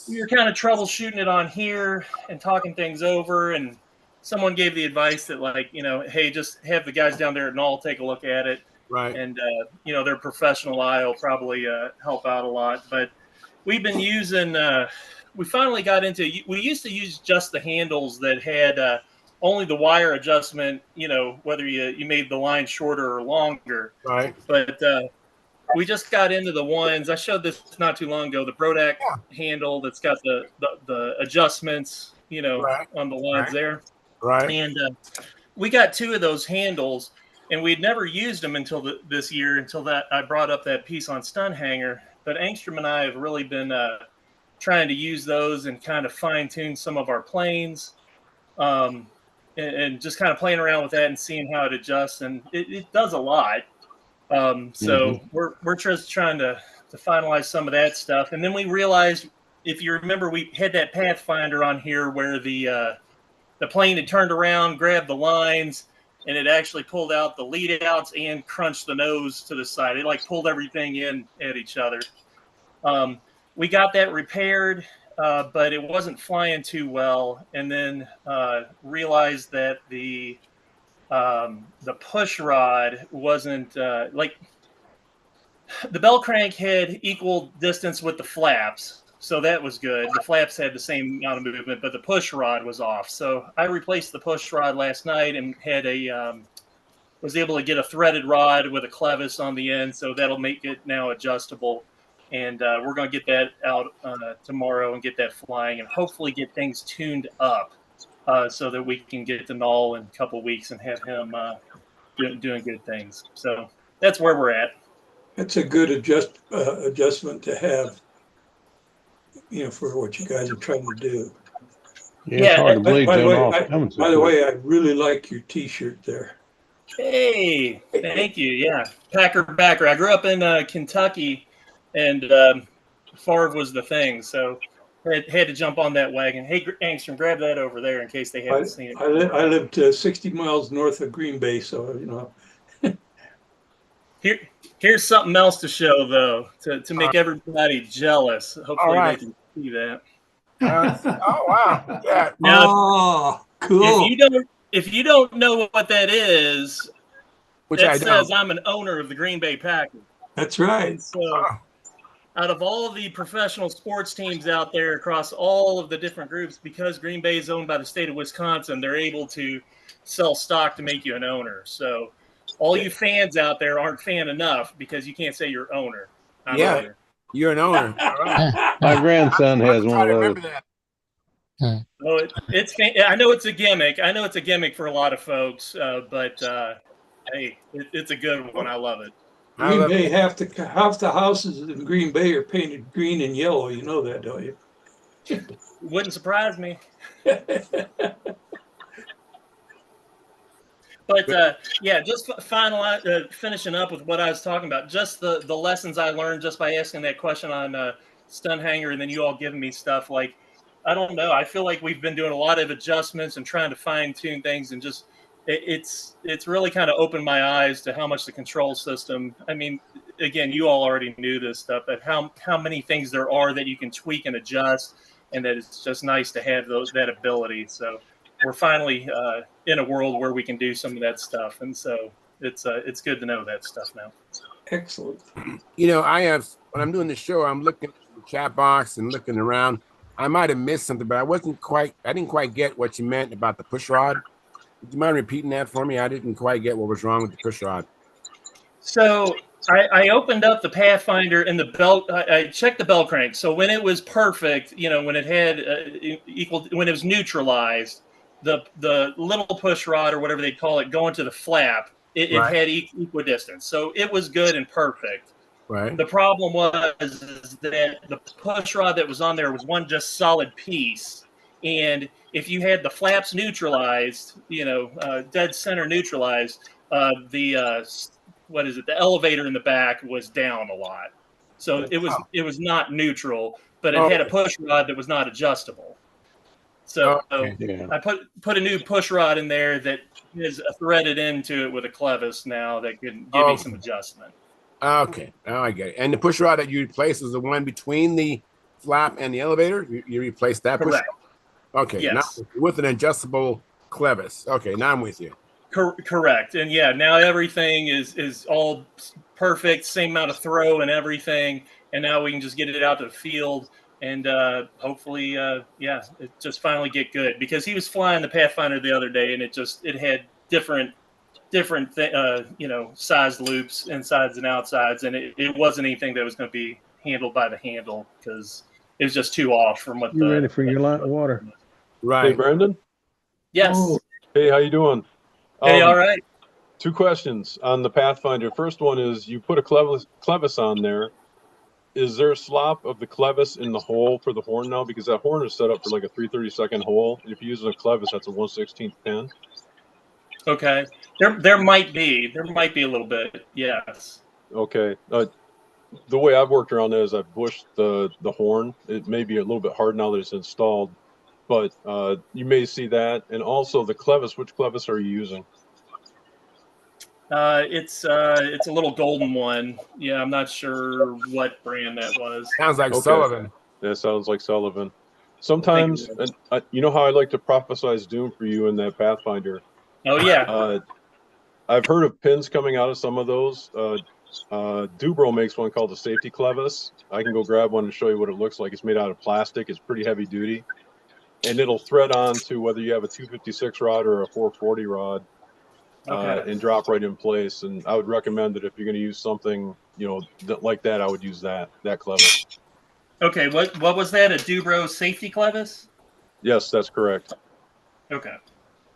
we were kind of troubleshooting it on here and talking things over, and someone gave the advice that, like, hey, just have the guys down there at Knoll take a look at it. Right. And, their professional eye will probably help out a lot. But we've been using, we finally got into, we used to use just the handles that had only the wire adjustment, whether you made the line shorter or longer. Right. But we just got into the ones, I showed this not too long ago, the Brodak handle that's got the adjustments, Right. on the lines there. Right. And we got two of those handles, and we'd never used them until this year, until that I brought up that piece on Stunthangar. But Angstrom and I have really been trying to use those and kind of fine tune some of our planes, and just kind of playing around with that and seeing how it adjusts. And it does a lot. So we're just trying to finalize some of that stuff. And then we realized, if you remember, we had that Pathfinder on here where the plane had turned around, grabbed the lines, and it actually pulled out the lead outs and crunched the nose to the side. It like pulled everything in at each other. We got that repaired, but it wasn't flying too well. And then realized that the push rod wasn't like the bell crank had equal distance with the flaps. So that was good. The flaps had the same amount of movement, but the push rod was off. So I replaced the push rod last night and had was able to get a threaded rod with a clevis on the end. So that'll make it now adjustable. And we're going to get that out tomorrow and get that flying and hopefully get things tuned up so that we can get to Knoll in a couple of weeks and have him doing good things. So that's where we're at. That's a good adjustment to have, for what you guys are trying to do. Yeah, it's hard to believe By the way, I really like your T-shirt there. Hey, thank you. Yeah, Packer backer. I grew up in Kentucky, and Favre was the thing, so I had to jump on that wagon. Hey, Angstrom, grab that over there in case they haven't seen it. I lived 60 miles north of Green Bay, so Here's something else to show, though, to make everybody jealous. Hopefully they can see that. Oh wow! Yeah. Now, cool. If you don't know what that is, Which that I says don't. I'm an owner of the Green Bay Packers. That's right. And so, out of all the professional sports teams out there across all of the different groups, because Green Bay is owned by the state of Wisconsin, they're able to sell stock to make you an owner. So all you fans out there aren't fan enough because you can't say you're owner. I'm Yeah. owner. You're an owner. All right. My grandson has one of those. Remember that. Oh, I know it's a gimmick. I know it's a gimmick for a lot of folks, but hey, it's a good one. I love it. Green Bay, half the houses in Green Bay are painted green and yellow. You know that, don't you? Wouldn't surprise me. But yeah, just finishing up with what I was talking about, just the lessons I learned just by asking that question on Stunthangar, and then you all giving me stuff like, I don't know. I feel like we've been doing a lot of adjustments and trying to fine tune things, and just it's really kind of opened my eyes to how much the control system. I mean, again, you all already knew this stuff, but how many things there are that you can tweak and adjust, and that it's just nice to have that ability. So we're finally in a world where we can do some of that stuff, and so it's good to know that stuff now. Excellent. You know, when I'm doing the show, I'm looking at the chat box and looking around. I might have missed something, but I didn't quite get what you meant about the push rod. Would you mind repeating that for me? I didn't quite get what was wrong with the push rod. So I opened up the Pathfinder and the belt. I checked the bell crank. So when it was perfect, when it had when it was neutralized, the little push rod or whatever they call it going to the flap, it had equidistance. So it was good and perfect. Right. The problem was that the push rod that was on there was one just solid piece. And if you had the flaps neutralized, dead center neutralized, the elevator in the back was down a lot. So it was not neutral, but it had a push rod that was not adjustable. So I put a new push rod in there that is threaded into it with a clevis now that can give me some adjustment. Okay, now I get it. And the push rod that you replaced was the one between the flap and the elevator? You replaced that push rod? Okay, yes. Now with an adjustable clevis. Okay, now I'm with you. Correct. And yeah, now everything is all perfect, same amount of throw and everything. And now we can just get it out to the field and hopefully, it just finally get good, because he was flying the Pathfinder the other day and it had different sized loops, insides and outsides. And it wasn't anything that was going to be handled by the handle, because it was just too off from what you ready for your light water? Right. Hey, Brandon. Yes. Oh, hey, how you doing? Hey, all right. 2 questions on the Pathfinder. First one is, you put a clevis on there. Is there a slop of the clevis in the hole for the horn now? Because that horn is set up for like a 3/32 hole. And if you use a clevis, that's a 1/16 pin. Okay. There might be a little bit. Yes. Okay. The way I've worked around that is I've bushed the horn. It may be a little bit hard now that it's installed, but you may see that. And also the clevis. Which clevis are you using? It's a little golden one. Yeah, I'm not sure what brand that was. Sounds like Sullivan. That sounds like Sullivan. Sometimes, you know how I like to prophesize doom for you in that Pathfinder. Oh yeah. I've heard of pins coming out of some of those. Dubro makes one called the safety clevis. I can go grab one and show you what it looks like. It's made out of plastic. It's pretty heavy duty, and it'll thread on to whether you have a 256 rod or a 440 rod. And drop right in place. And I would recommend that if you're going to use something, like that, I would use that clevis. Okay, what was that? A Dubro safety clevis? Yes, that's correct. Okay.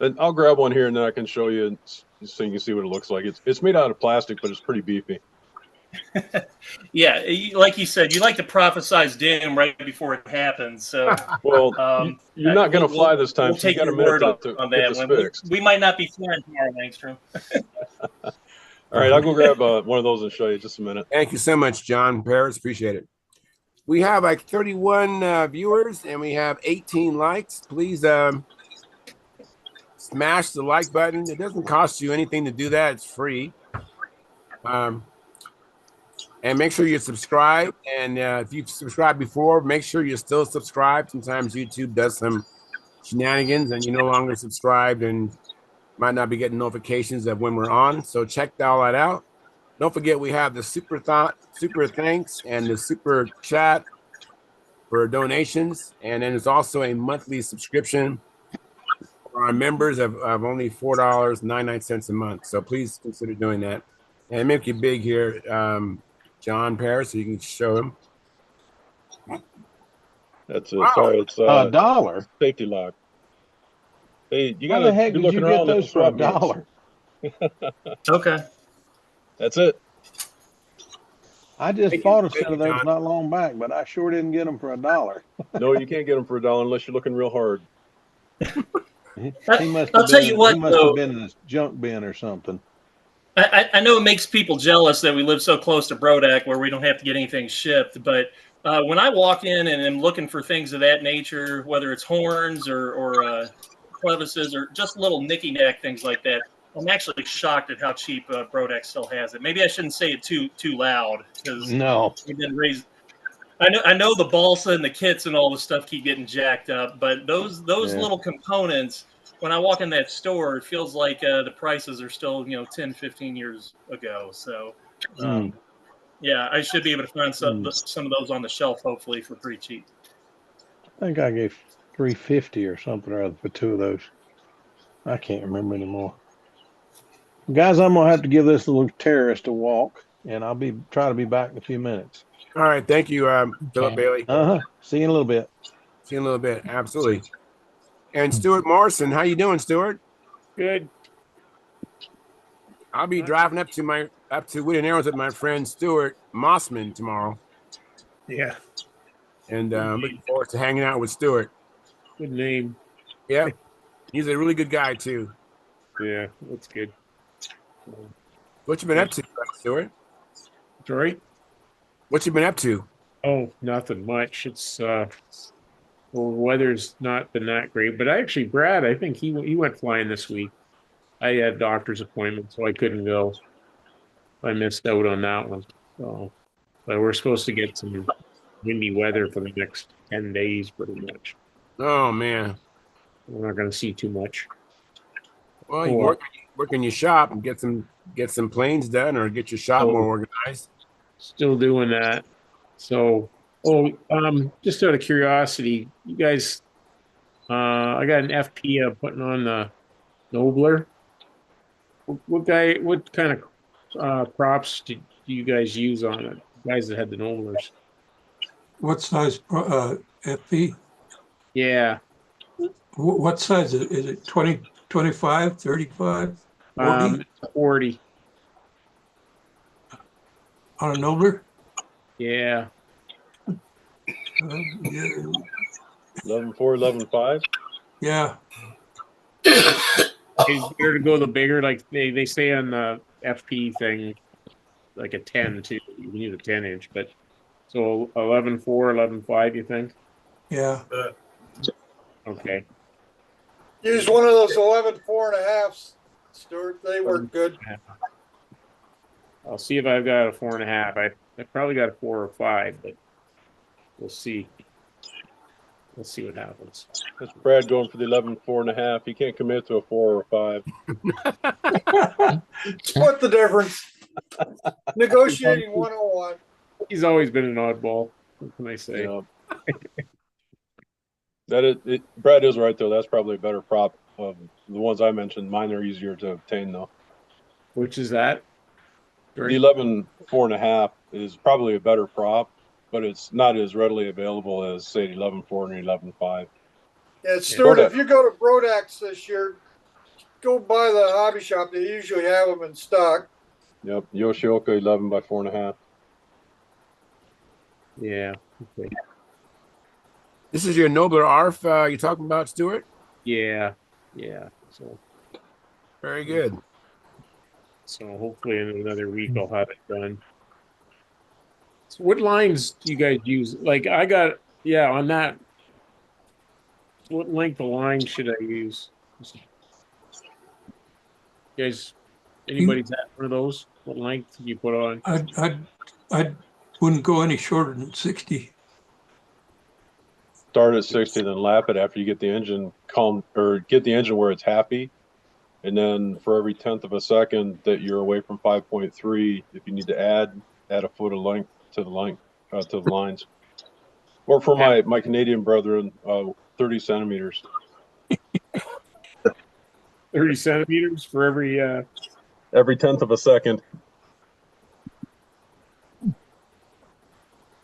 And I'll grab one here, and then I can show you so you can see what it looks like. It's made out of plastic, but it's pretty beefy. Yeah, like you said, you like to prophesize doom right before it happens. So, well, you're not going to fly this time. We'll take your word on that. We might not be flying tomorrow, Langstrom. All right, I'll go grab one of those and show you just a minute. Thank you so much, John Paris. Appreciate it. We have like 31 viewers and we have 18 likes. Please smash the like button. It doesn't cost you anything to do that. It's free. And make sure you subscribe. And if you've subscribed before, make sure you're still subscribed. Sometimes YouTube does some shenanigans and you're no longer subscribed and might not be getting notifications of when we're on. So check all that out. Don't forget, we have the super thanks and the super chat for donations. And then there's also a monthly subscription for our members of only $4.99 a month. So please consider doing that. And make it big here, John Paris, so you can show him. That's it. Wow. Sorry, it's $1 safety lock. Hey, you gotta. How the heck did you get those for $1? Okay. That's it. I just Thank you. bought a Thank set you, of those John. not long back, but I sure didn't get them for $1. No, you can't get them for $1 unless you're looking real hard. He must I'll have tell been you in, what, he must though. have been in his junk bin or something. I know it makes people jealous that we live so close to Brodak where we don't have to get anything shipped. But when I walk in and am looking for things of that nature, whether it's horns or clevises or just little nicky-nack things like that, I'm actually shocked at how cheap Brodak still has it. Maybe I shouldn't say it too loud because No. we've been raised. I know the balsa and the kits and all the stuff keep getting jacked up, but those Yeah. little components, when I walk in that store, it feels like the prices are still 10, 15 years ago. So yeah, I should be able to find some of those on the shelf hopefully for pretty cheap. I think I gave $350 or something or other for 2 of those. I can't remember anymore. Guys, I'm gonna have to give this little terrorist a walk, and I'll try to be back in a few minutes. All right. Thank you, Philip Okay. Bailey. See you in a little bit. See you in a little bit. Absolutely. And Stuart Morrison, how you doing, Stuart? Good. I'll be driving up to Wooded Arrows with my friend Stuart Mossman tomorrow, Yeah. and looking forward to hanging out with Stuart. Good name. Yeah, he's a really good guy too. Yeah, that's good. What you been up to, Stuart? Sorry. What you been up to? Oh, nothing much. It's well, weather's not been that great, but actually, Brad, I think he went flying this week. I had a doctor's appointment, so I couldn't go. I missed out on that one. So, but we're supposed to get some windy weather for the next 10 days, pretty much. Oh man. We're not going to see too much. Well, you can work in your shop and get some planes done, or get your shop more organized. Still doing that. So, just out of curiosity, you guys, I got an FP putting on the Nobler. What kind of props do you guys use on it? Guys that had the Noblers. What size FP? Yeah. What size is it? 20, 25, 35, 40 40. on a Nobler? Yeah. Yeah. 11.4, 11.5. Yeah. It's better to go the bigger, like they say on the FP thing, like a 10 too. You can use a 10-inch, but so 11.4, 11.5, you think? Yeah. Okay. Use one of those 11 4.5s, Stuart. They work good. I'll see if I've got a 4.5. I probably got a 4 or 5, but we'll see. We'll see what happens. That's Brad going for the 11.4.5. He can't commit to a 4 or 5. Split the difference. Negotiating 101. He's always been an oddball. What can I say? Yeah. Brad is right though. That's probably a better prop of the ones I mentioned. Mine are easier to obtain though. Which is that? The 11.4.5 is probably a better prop, but it's not as readily available as say the 11.4 and 11.5. Yeah, Stuart, if you go to Brodak's this year, go by the hobby shop. They usually have them in stock. Yep, Yoshioka 11 by 4.5. Yeah. Okay. This is your Nobler ARF you're talking about, Stuart? Yeah. Yeah. So Very good. So hopefully in another week I'll have it done. So what lines do you guys use? Like I got, on that. What length of line should I use? You guys, anybody's got one of those? What length do you put on? I wouldn't go any shorter than 60. Start at 60, then lap it after you get the engine calm or get the engine where it's happy. And then for every 1/10 of a second that you're away from 5.3, if you need to add a foot of length to the lines. Or for my Canadian brethren, 30 centimeters. 30 centimeters for every 1/10 of a second.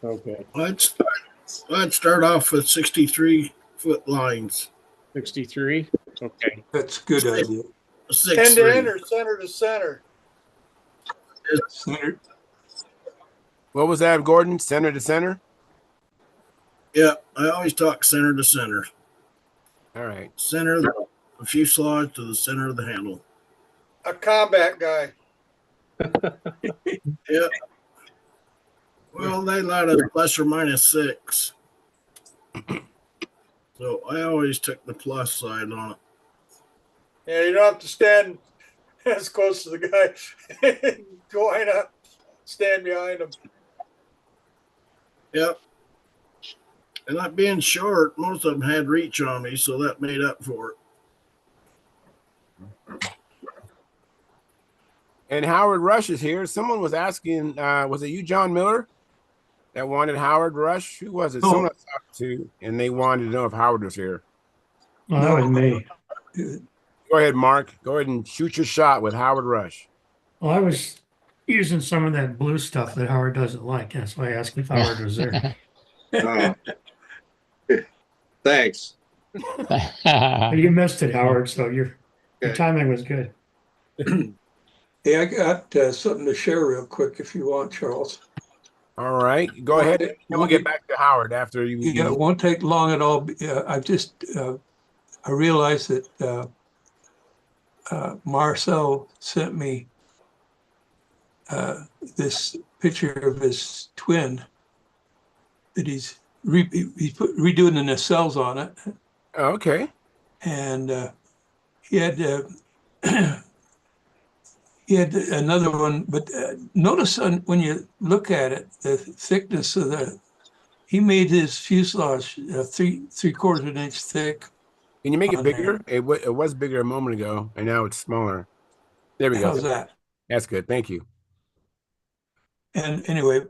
Okay. Let's start off with 63-foot lines. 63. Okay. That's a good idea. End to end or center to center? Center. What was that, Gordon? Center to center? Yeah, I always talk center to center. All right. Center of the fuselage to the center of the handle. A combat guy. Yeah. Well, they let us plus or minus 6. So I always took the plus side on it. Yeah, you don't have to stand as close to the guy. Go line up, stand behind him. Yep. And not being short, most of them had reach on me, so that made up for it. And Howard Rush is here. Someone was asking, was it you, John Miller, that wanted Howard Rush? Who was it? No. Someone I talked to, and they wanted to know if Howard was here. Well, that was me. Go ahead, Mark. Go ahead and shoot your shot with Howard Rush. Well, I was using some of that blue stuff that Howard doesn't like. That's why I asked if Howard was there. Oh. Thanks. But you missed it, Howard, so your Okay. timing was good. Hey, I got something to share real quick if you want, Charles. All right. Go ahead. And we'll get back to Howard after you. Yeah, it won't take long at all. I just I realized that Marcel sent me this picture of his twin that he's redoing the nacelles on it, Okay. and he had he had another one. But notice when you look at it, the thickness of the. He made his fuselage 3/4 of an inch thick. Can you make it on bigger? It was bigger a moment ago, and now it's smaller. There we go. How's that? That's good. Thank you. And anyway,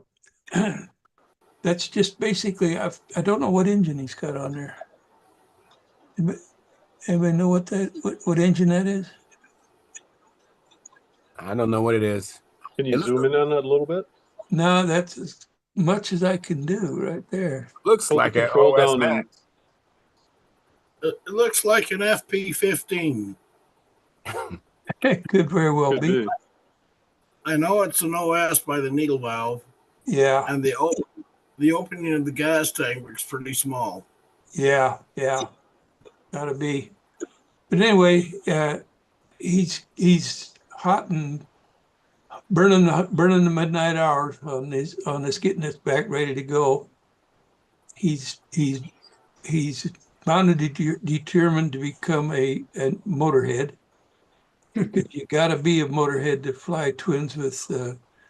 that's just basically, I don't know what engine he's got on there. Anybody know what engine that is? I don't know what it is. Can you zoom in on that a little bit? No, that's as much as I can do right there. Looks Hold like the an control OS down and- Max. It looks like an FP15. Could very well Could be. be. I know it's an OS by the needle valve, Yeah, and the opening of the gas tank looks pretty small. yeah. Gotta be. But anyway, he's hot and burning the midnight hours on this getting this back ready to go. He's bound to determined to become a motorhead. You got to be a motorhead to fly twins with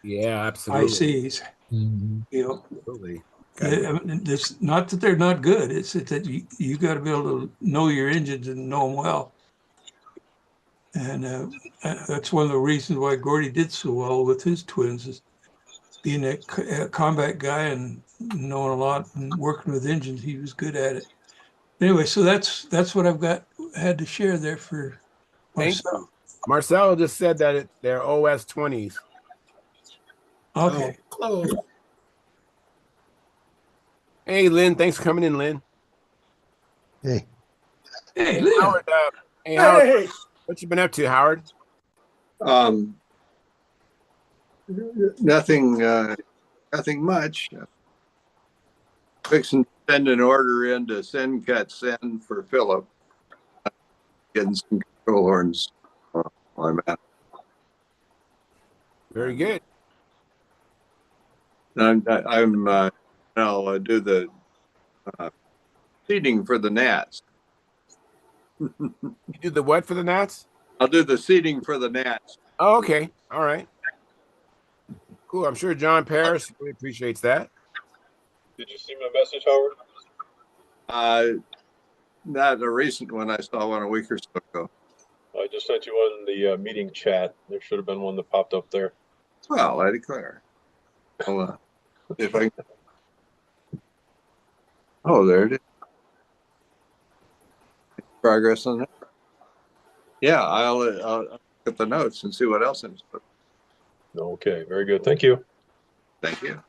Yeah, absolutely. ICs. You know, Absolutely. I mean, it's not that they're not good. It's that you got to be able to know your engines and know them well. And that's one of the reasons why Gordy did so well with his twins, is being a combat guy and knowing a lot and working with engines. He was good at it. Anyway, so that's what I've had to share there for Thank myself. you. Marcel just said that they're OS 20s. Okay. Oh, close. Hey, Lynn. Thanks for coming in, Lynn. Hey, Hey, Lynn. Howard, Howard, Hey, what you been up to, Howard? Nothing much. Fixing to send an order in to send for Philip. Getting some control horns while I'm at. Very good. I'll do the seating for the gnats. You do the what for the Nats? I'll do the seating for the gnats. Oh, okay. All right. Cool. I'm sure John Paris really appreciates that. Did you see my message, Howard? Not a recent one. I saw one a week or so ago. I just sent you one in the meeting chat. There should have been one that popped up there. Well, I declare. I'll, if I. Oh, there it is. Progress on that. Yeah, I'll look at the notes and see what else is. Okay, very good. Thank you. Thank you.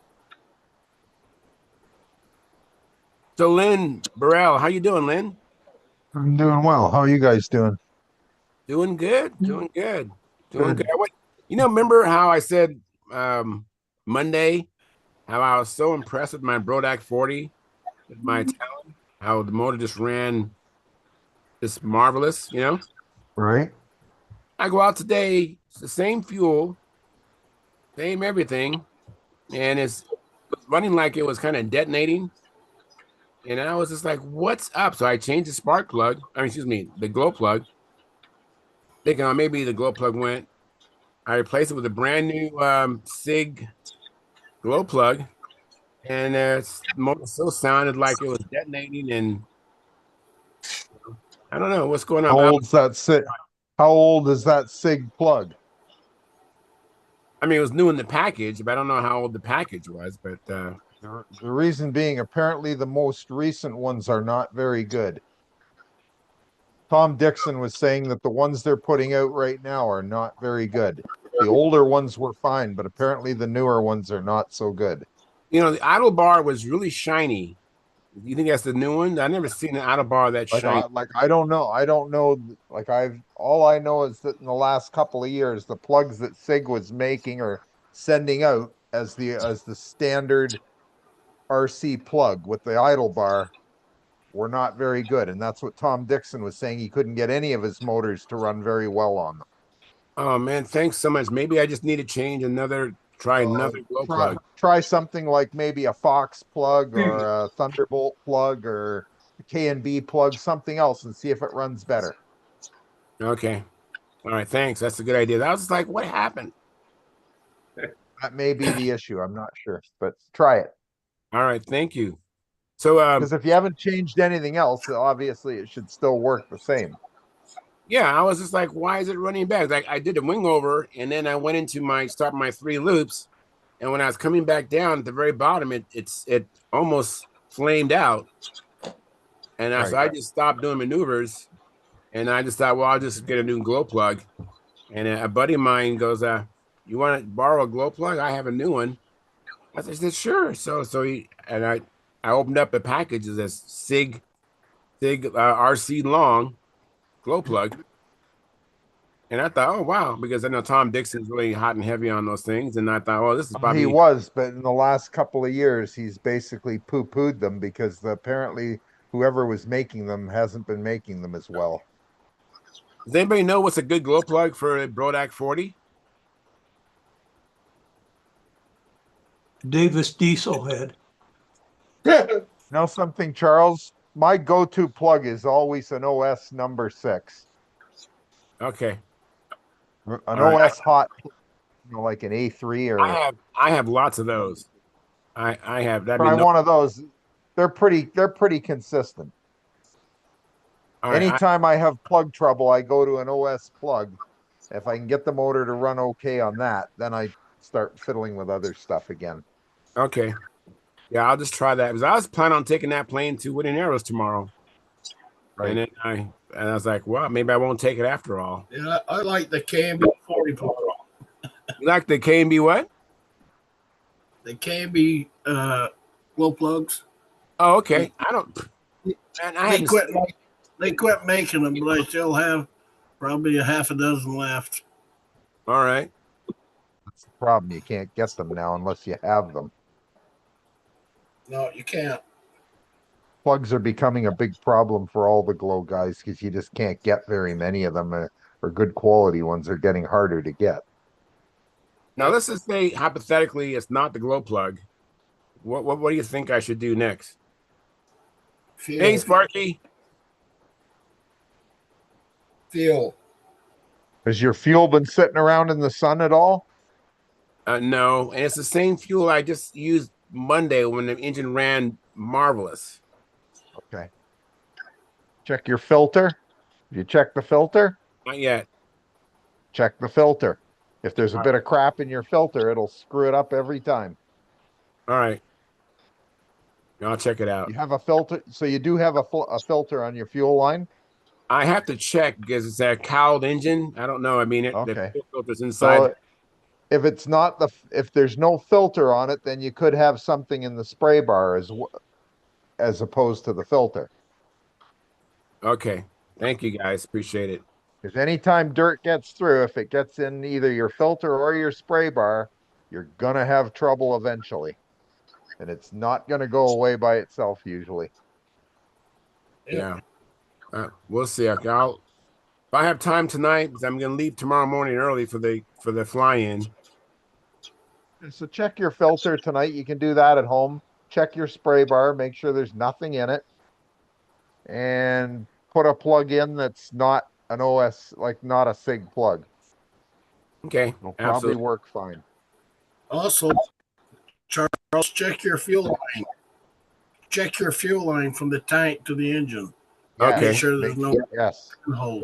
So, Lynn Burrell, how you doing, Lynn? I'm doing well. How are you guys doing? Doing good. Doing good. Doing good. Remember how I said Monday how I was so impressed with my Brodak 40, with my Talon, how the motor just ran just marvelous, you know? Right. I go out today, it's the same fuel, same everything, and it was running like it was kind of detonating. And I was just like, what's up? So I changed the spark plug. I mean, excuse me, the glow plug, thinking, oh, maybe the glow plug went. I replaced it with a brand new SIG glow plug, and the motor still sounded like it was detonating. And I don't know what's going on. How old's that SIG? How old is that SIG plug? I mean, it was new in the package, but I don't know how old the package was. But The reason being, apparently the most recent ones are not very good. Tom Dixon was saying that the ones they're putting out right now are not very good. The older ones were fine, but apparently the newer ones are not so good. the idle bar was really shiny. You think that's the new one? I never seen an idle bar that shiny. I don't know. I don't know. Like all I know is that in the last couple of years, the plugs that SIG was making or sending out as the standard RC plug with the idle bar were not very good. And that's what Tom Dixon was saying. He couldn't get any of his motors to run very well on them. Oh man, thanks so much. Maybe I just need to try another glow plug. Try something like maybe a Fox plug or a Thunderbolt plug or a K&B plug, something else, and see if it runs better. Okay. All right, thanks. That's a good idea. I was just like, what happened? That may be the issue. I'm not sure, but try it. All right, thank you. So Because if you haven't changed anything else, obviously it should still work the same. yeah, I was just like, why is it running back? Like I did a wing over and then I went into start my 3 loops. And when I was coming back down at the very bottom, it almost flamed out. And so I just stopped doing maneuvers. And I just thought, well, I'll just get a new glow plug. And a buddy of mine goes, you want to borrow a glow plug? I have a new one. I said, sure. I opened up a package of this SIG RC long glow plug. And I thought, oh wow, because I know Tom Dixon's really hot and heavy on those things. And I thought, oh, this is probably He was, but in the last couple of years, he's basically poo-pooed them because apparently whoever was making them hasn't been making them as well. Does anybody know what's a good glow plug for a Brodak 40? Davis Diesel head. Know something, Charles? My go-to plug is always an OS number 6. Okay. An All OS hot, like an A3 or I have lots of those. I have that. try one of those. They're pretty consistent. All right, Anytime I have plug trouble, I go to an OS plug. If I can get the motor to run okay on that, then I start fiddling with other stuff again. okay. Yeah, I'll just try that because I was planning on taking that plane to Wooding Arrows tomorrow. Right. And then I was like, well, maybe I won't take it after all. Yeah, I like the Canby 40 plug. You like the K&B what? The Canby glow plugs. Oh, okay. I don't. Man, They quit making them, but I still have probably a half a dozen left. All right. That's the problem. You can't get them now unless you have them. No, you can't. Plugs are becoming a big problem for all the glow guys because you just can't get very many of them, or good quality ones are getting harder to get. Now let's just say hypothetically, it's not the glow plug. What do you think I should do next? Hey, Sparky. Fuel. Has your fuel been sitting around in the sun at all? No, and it's the same fuel I just used Monday when the engine ran marvelous. Okay. Check your filter. Have you checked the filter? Not yet. Check the filter. If there's a bit of crap in your filter, it'll screw it up every time. All right. I'll check it out. You have a filter, so you do have a filter on your fuel line? I have to check because it's a cowled engine. I don't know. I mean, Okay. the fuel filter's inside. So if it's not if there's no filter on it, then you could have something in the spray bar as opposed to the filter. Okay. Thank you, guys. Appreciate it. Because anytime dirt gets through, if it gets in either your filter or your spray bar, you're gonna have trouble eventually. and it's not going to go away by itself usually. Yeah. We'll see. Okay, if I have time tonight, because I'm going to leave tomorrow morning early for the fly-in. So check your filter tonight. You can do that at home. Check your spray bar, make sure there's nothing in it, and put a plug in that's not an OS, like not a SIG plug. Okay, It'll probably absolutely. work fine. Also, Charles, check your fuel line. Check your fuel line from the tank to the engine. Okay. Make sure there's no yes. hole.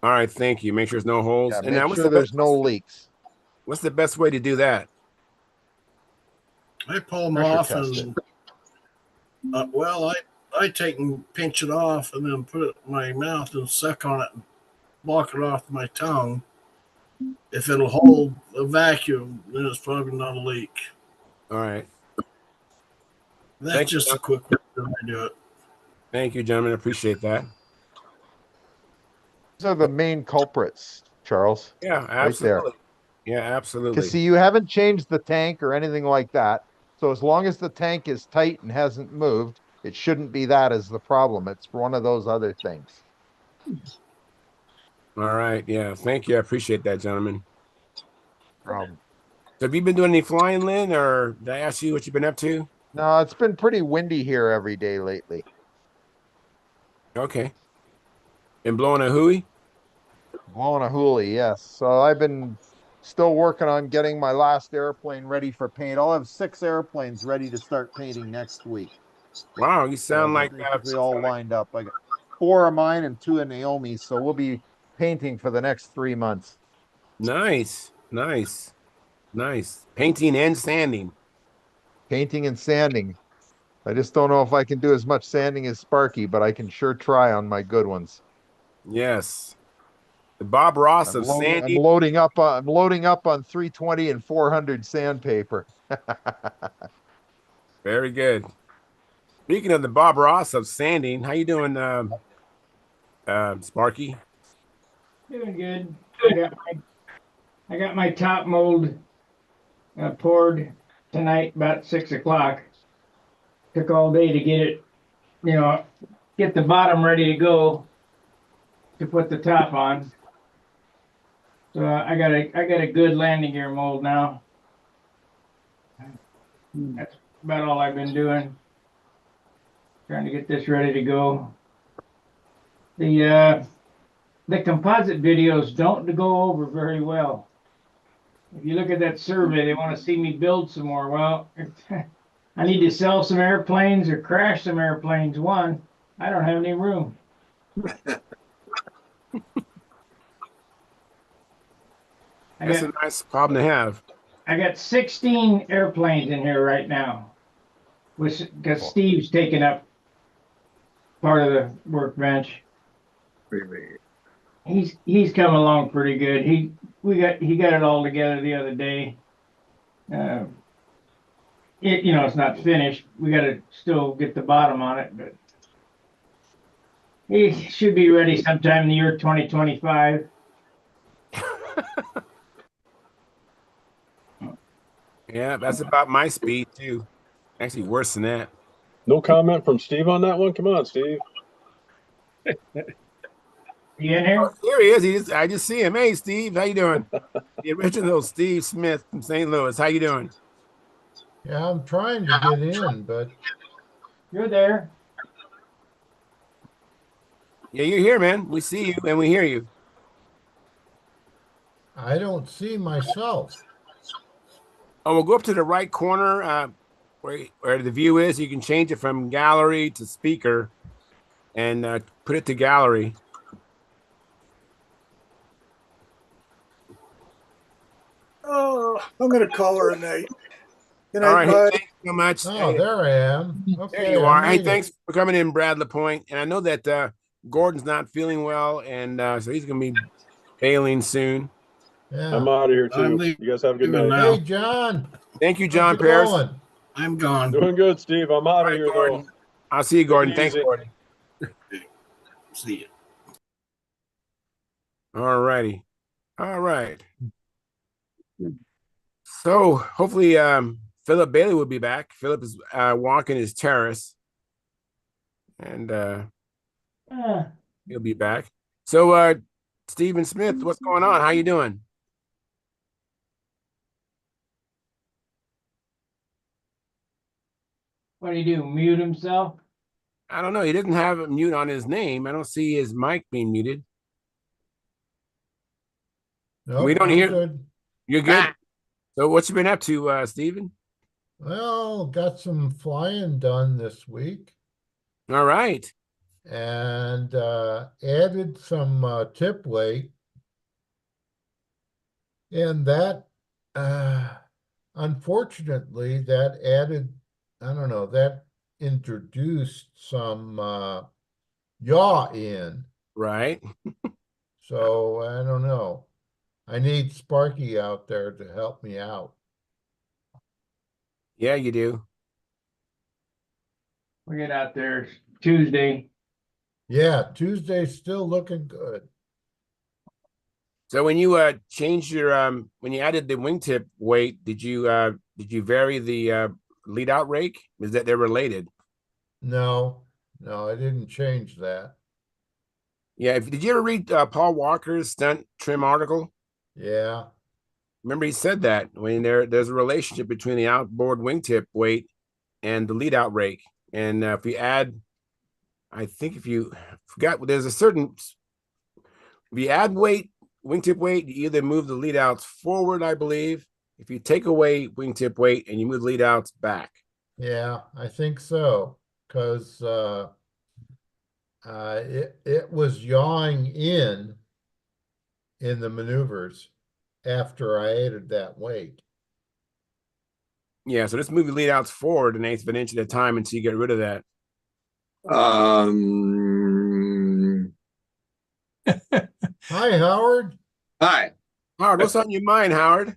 All right, thank you. Make sure there's no holes. Yeah, And make now, sure there's no leaks. What's the best way to do that? I pull them Pressure off test and I take and pinch it off and then put it in my mouth and suck on it and block it off my tongue. If it'll hold a vacuum, then it's probably not a leak. All right. That's Thank just you. a quick way I do it. Thank you, gentlemen. Appreciate that. Those are the main culprits, Charles. Yeah, Right absolutely. there. Yeah, absolutely. Because see, you haven't changed the tank or anything like that. So as long as the tank is tight and hasn't moved, it shouldn't be that as the problem. It's one of those other things. All right. Yeah. Thank you. I appreciate that, gentlemen. Um, So have you been doing any flying, Lynn, or did I ask you what you've been up to? no, it's been pretty windy here every day lately. Okay. Been blowing a hooey? Blowing a hoolie, yes. So I've been still working on getting my last airplane ready for paint. I'll have 6 airplanes ready to start painting next week. Wow, you So sound like basically all lined up. I got 4 of mine and 2 of Naomi's. So we'll be painting for the next 3 months. nice, nice, nice. Painting and sanding. Painting and sanding. I just don't know if I can do as much sanding as Sparky, but I can sure try on my good ones. Yes. The Bob Ross I'm of loading. I'm sanding. loading up. I'm loading up on 320 and 400 sandpaper. Very good. Speaking of the Bob Ross of sanding, how you doing, Sparky? Doing good. I got my top mold poured tonight about 6 o'clock. Took all day to get it, get the bottom ready to go to put the top on. So I got a good landing gear mold now. That's about all I've been doing. Trying to get this ready to go. The composite videos don't go over very well. If you look at that survey, they want to see me build some more. Well, I need to sell some airplanes or crash some airplanes. One, I don't have any room. That's a nice problem to have. I got 16 airplanes in here right now, because Steve's taking up part of the workbench. He's come along pretty good. He got it all together the other day. It's not finished. We got to still get the bottom on it, but he should be ready sometime in the year 2025. Yeah, that's about my speed too. Actually, worse than that. No comment from Steve on that one. Come on, Steve. You in here? Oh, here he is. I just see him. Hey, Steve, how you doing? The original Steve Smith from St. Louis. How you doing? Yeah, I'm trying to get in, but you're there. Yeah, you're here, man. We see you and we hear you. I don't see myself. Oh, we'll go up to the right corner where the view is. You can change it from gallery to speaker and put it to gallery. Oh, I'm going to call her a night. Good All night, right. bud. Thanks so much. Oh, Hey, there I am. Okay, there you are. I Hey, made thanks it. for coming in, Brad LaPointe. And I know that Gordon's not feeling well, and so he's going to be bailing soon. Yeah. I'm out of here I'm too. You guys have a good leaving night. now. Hey, John. Thank you, How's John it Paris. going? I'm gone. Doing good, Steve. I'm out of All right, here Gordon. though. I'll see you, Gordon. Take it Thanks, easy. Gordon. See you. All righty. All right. So hopefully Philip Bailey will be back. Philip is walking his terrace, and he'll be back. So, Stephen Smith, what's going on? How you doing? What do you do? Mute himself? I don't know. He doesn't have a mute on his name. I don't see his mic being muted. Nope, We don't I'm hear. good. You're good. So, what you been up to, Stephen? Well, got some flying done this week All right. and added some tip weight, and that unfortunately that added, I don't know, that introduced some yaw in. Right. So I don't know. I need Sparky out there to help me out. Yeah, you do. We get out there Tuesday. Yeah, Tuesday's still looking good. So when you changed your when you added the wingtip weight, did you vary the lead out rake? Is that they're related? No, no, I didn't change that. Yeah. Did you ever read Paul Walker's stunt trim article? Yeah, Remember he said that when there's a relationship between the outboard wingtip weight and the lead out rake, and if you add, I think if you forgot, there's a certain if you add weight, wingtip weight, you either move the lead outs forward, I believe. If you take away wingtip weight and you move lead outs back. yeah, I think so. Because it was yawing in the maneuvers after I added that weight. Yeah, so just move the lead outs forward an eighth of an inch at a time until you get rid of that. Um, Hi, Howard. hi. Howard, what's on your mind, Howard?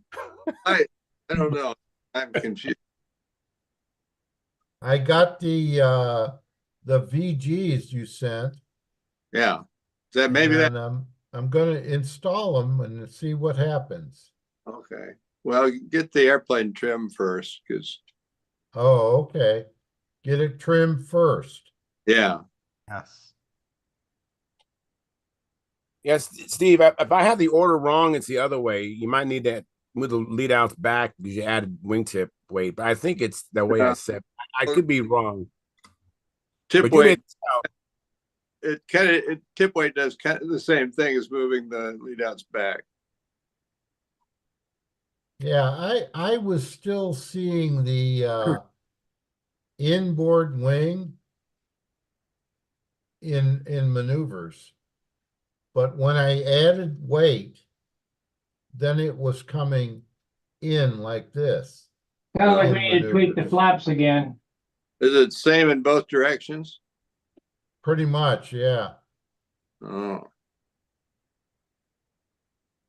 I don't know. I'm confused. I got the VGs you sent, Yeah. Is that maybe that? and I'm gonna install them and see what happens. Okay. Well, get the airplane trim first, because Oh, okay. Get it trimmed first. yeah. Yes. Yes, Steve, if I have the order wrong, it's the other way. You might need to move the lead outs back because you added wingtip weight, but I think it's the way I said. I could be wrong. Tip But you weight, made tip weight does kind of the same thing as moving the lead outs back. Yeah, I was still seeing the inboard wing in maneuvers. But when I added weight, then it was coming in like this. Sounds like in we need to tweak the maneuvers. flaps again. Is it same in both directions? Pretty much, yeah. Oh.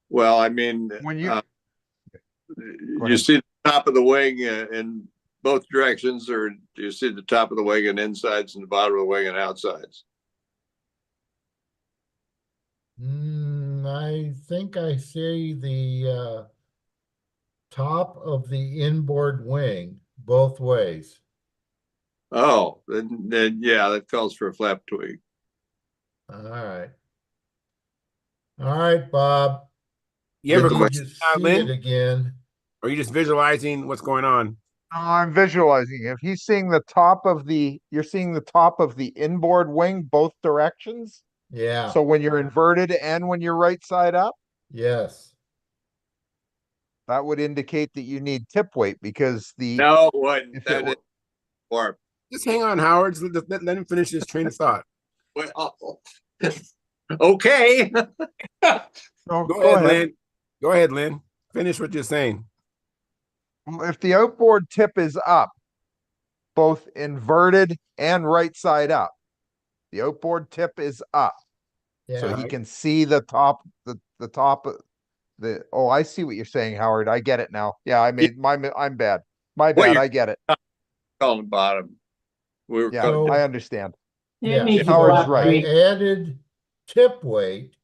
Well, I mean, When you you ahead. see the top of the wing in both directions, or do you see the top of the wing and insides and the bottom of the wing and outsides? I think I see the top of the inboard wing both ways. Oh, then yeah, that calls for a flap tweak. All right. All right, Bob. you ever Good Did way. you see it Lynn? again? Or are you just visualizing what's going on? I'm visualizing. If he's seeing the top of you're seeing the top of the inboard wing both directions. Yeah, So when you're inverted and when you're right side up, yes. that would indicate that you need tip weight because No, it wouldn't. if it That were is warp. Just hang on, Howard. Let him finish his train of thought. Well, okay. no, Go go ahead, ahead. Lynn. Go ahead, Lynn. Finish what you're saying. Well, if the outboard tip is up, both inverted and right side up, the outboard tip is up. So Yeah. he can see the top, the top of oh, I see what you're saying, Howard. I get it now. Yeah, I'm bad. My What bad. you're I get it. calling bottom. We were Yeah, calling. So- I understand. It Yeah, needs so a Howard's flap right. I tweak. added tip weight,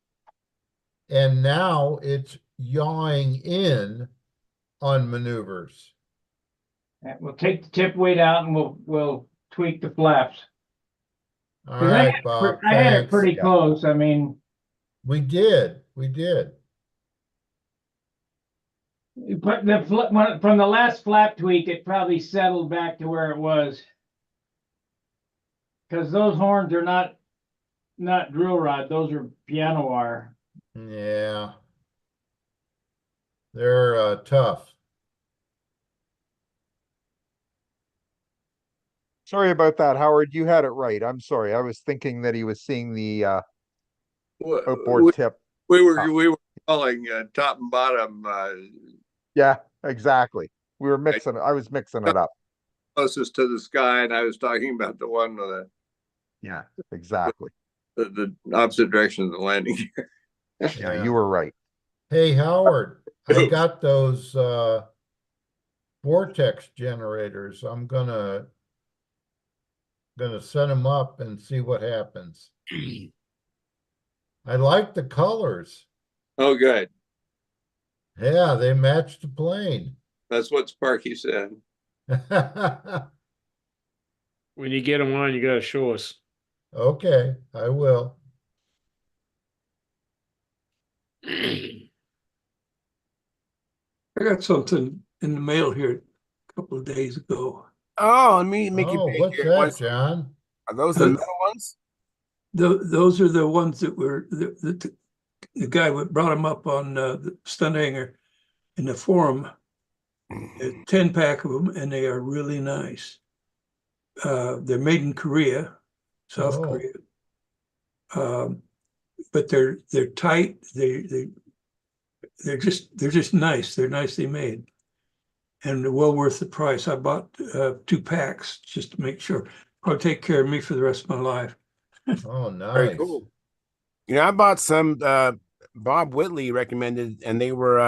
and now it's yawing in on maneuvers. We'll take the tip weight out and we'll tweak the flaps. All 'Cause right, Bob, I had it thanks. pretty Yeah. close. I mean, We did. but from the last flap tweak, it probably settled back to where it was. Because those horns are not drill rod; those are piano wire. Yeah. They're tough. Sorry about that, Howard. You had it right. I'm sorry. I was thinking that he was seeing the outboard We, tip. we were calling top and bottom Yeah, exactly. We were mixing it. I was mixing it up. closest to the sky, and I was talking about the one with Yeah, exactly. the opposite direction of the landing gear. Yeah, you were right. Hey, Howard, I got those vortex generators. I'm gonna set them up and see what happens. I like the colors. Oh, good. Yeah, they match the plane. That's what Sparky said. When you get them on, you gotta show us. Okay, I will. I got something in the mail here a couple of days ago. Oh, let me make you Oh, big what's here. that, John? Are those the metal ones? Those are the ones that were the guy that brought them up on the Stunthangar in the forum. A 10-pack of them, and they are really nice. They're made in Korea, South Oh. Korea. But they're tight. They're just nice. They're nicely made, and well worth the price. I bought 2 packs just to make sure. Probably take care of me for the rest of my life. Oh, nice. Very cool. You know, I bought some Bob Whitley recommended, and they were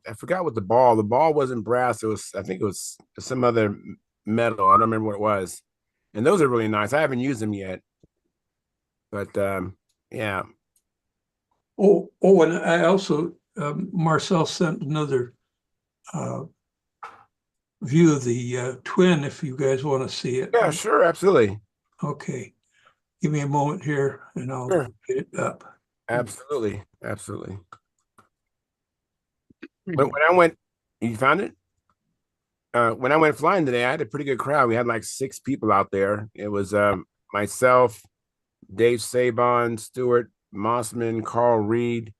I forgot what the ball wasn't brass. I think it was some other metal. I don't remember what it was. And those are really nice. I haven't used them yet. But yeah. Oh, and I also Marcel sent another view of the twin if you guys want to see it. Yeah, sure, absolutely. Okay. Give me a moment here and I'll Sure. get it up. Absolutely. When I went, you found it? When I went flying today, I had a pretty good crowd. We had like 6 people out there. It was myself, Dave Sabon, Stuart Mossman, Carl Reed,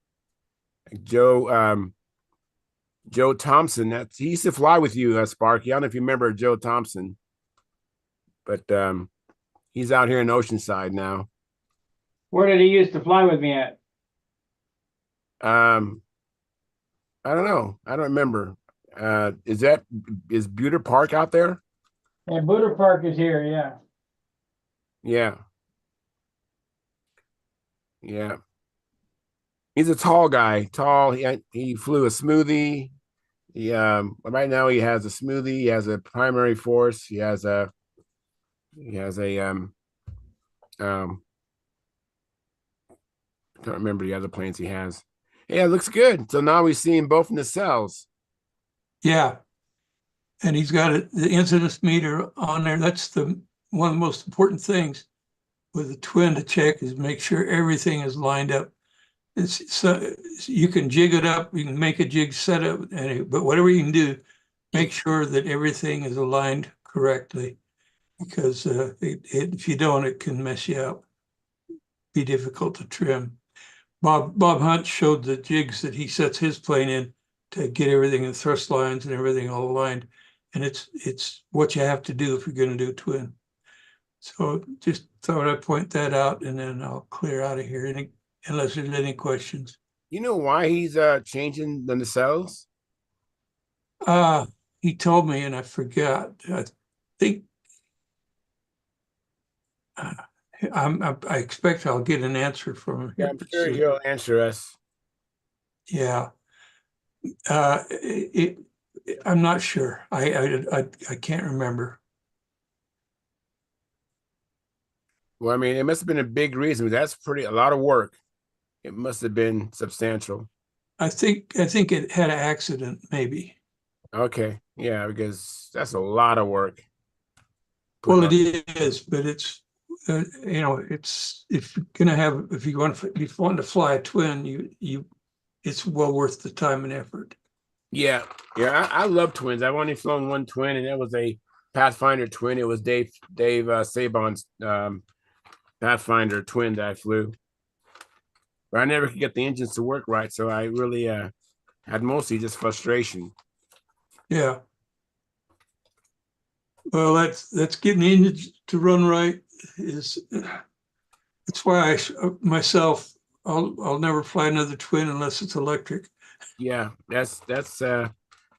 Joe Thompson. He used to fly with you, Sparky. I don't know if you remember Joe Thompson, but he's out here in Oceanside now. Where did he used to fly with me at? I don't know. I don't remember. Is Buter Park out there? And Butter Park is here, yeah. Yeah. He's a tall guy. Tall. He flew a smoothie. Right now he has a smoothie. He has a primary force. He has a I can't remember the other planes he has. Yeah, it looks good. So now we see him both in the cells. Yeah. And he's got the incidence meter on there. That's one of the most important things with the twin to check is make sure everything is lined up. You can jig it up, you can make a jig setup, but whatever you can do, make sure that everything is aligned correctly, because if you don't, it can mess you up. Be difficult to trim. Bob Hunt showed the jigs that he sets his plane in to get everything in thrust lines and everything all aligned, and it's what you have to do if you're going to do a twin. So just thought I'd point that out, and then I'll clear out of here unless there's any questions. You know why he's changing the nacelles? He told me, and I forgot. I think I expect I'll get an answer from him. Yeah, I'm sure he'll answer us. Yeah. I'm not sure. I can't remember. Well, I mean, it must have been a big reason. That's a lot of work. It must have been substantial. I think it had an accident, maybe. Okay. Yeah, because that's a lot of work. Well, Putting it is, but it's, it's, if you want to fly a twin, it's well worth the time and effort. Yeah, yeah, I love twins. I've only flown one twin, and that was a Pathfinder twin. It was Dave Sabon's Pathfinder twin that I flew, but I never could get the engines to work right, so I really had mostly just frustration. Yeah. Well, that's getting the engines to run right is. That's why I'll never fly another twin unless it's electric. Yeah, that's the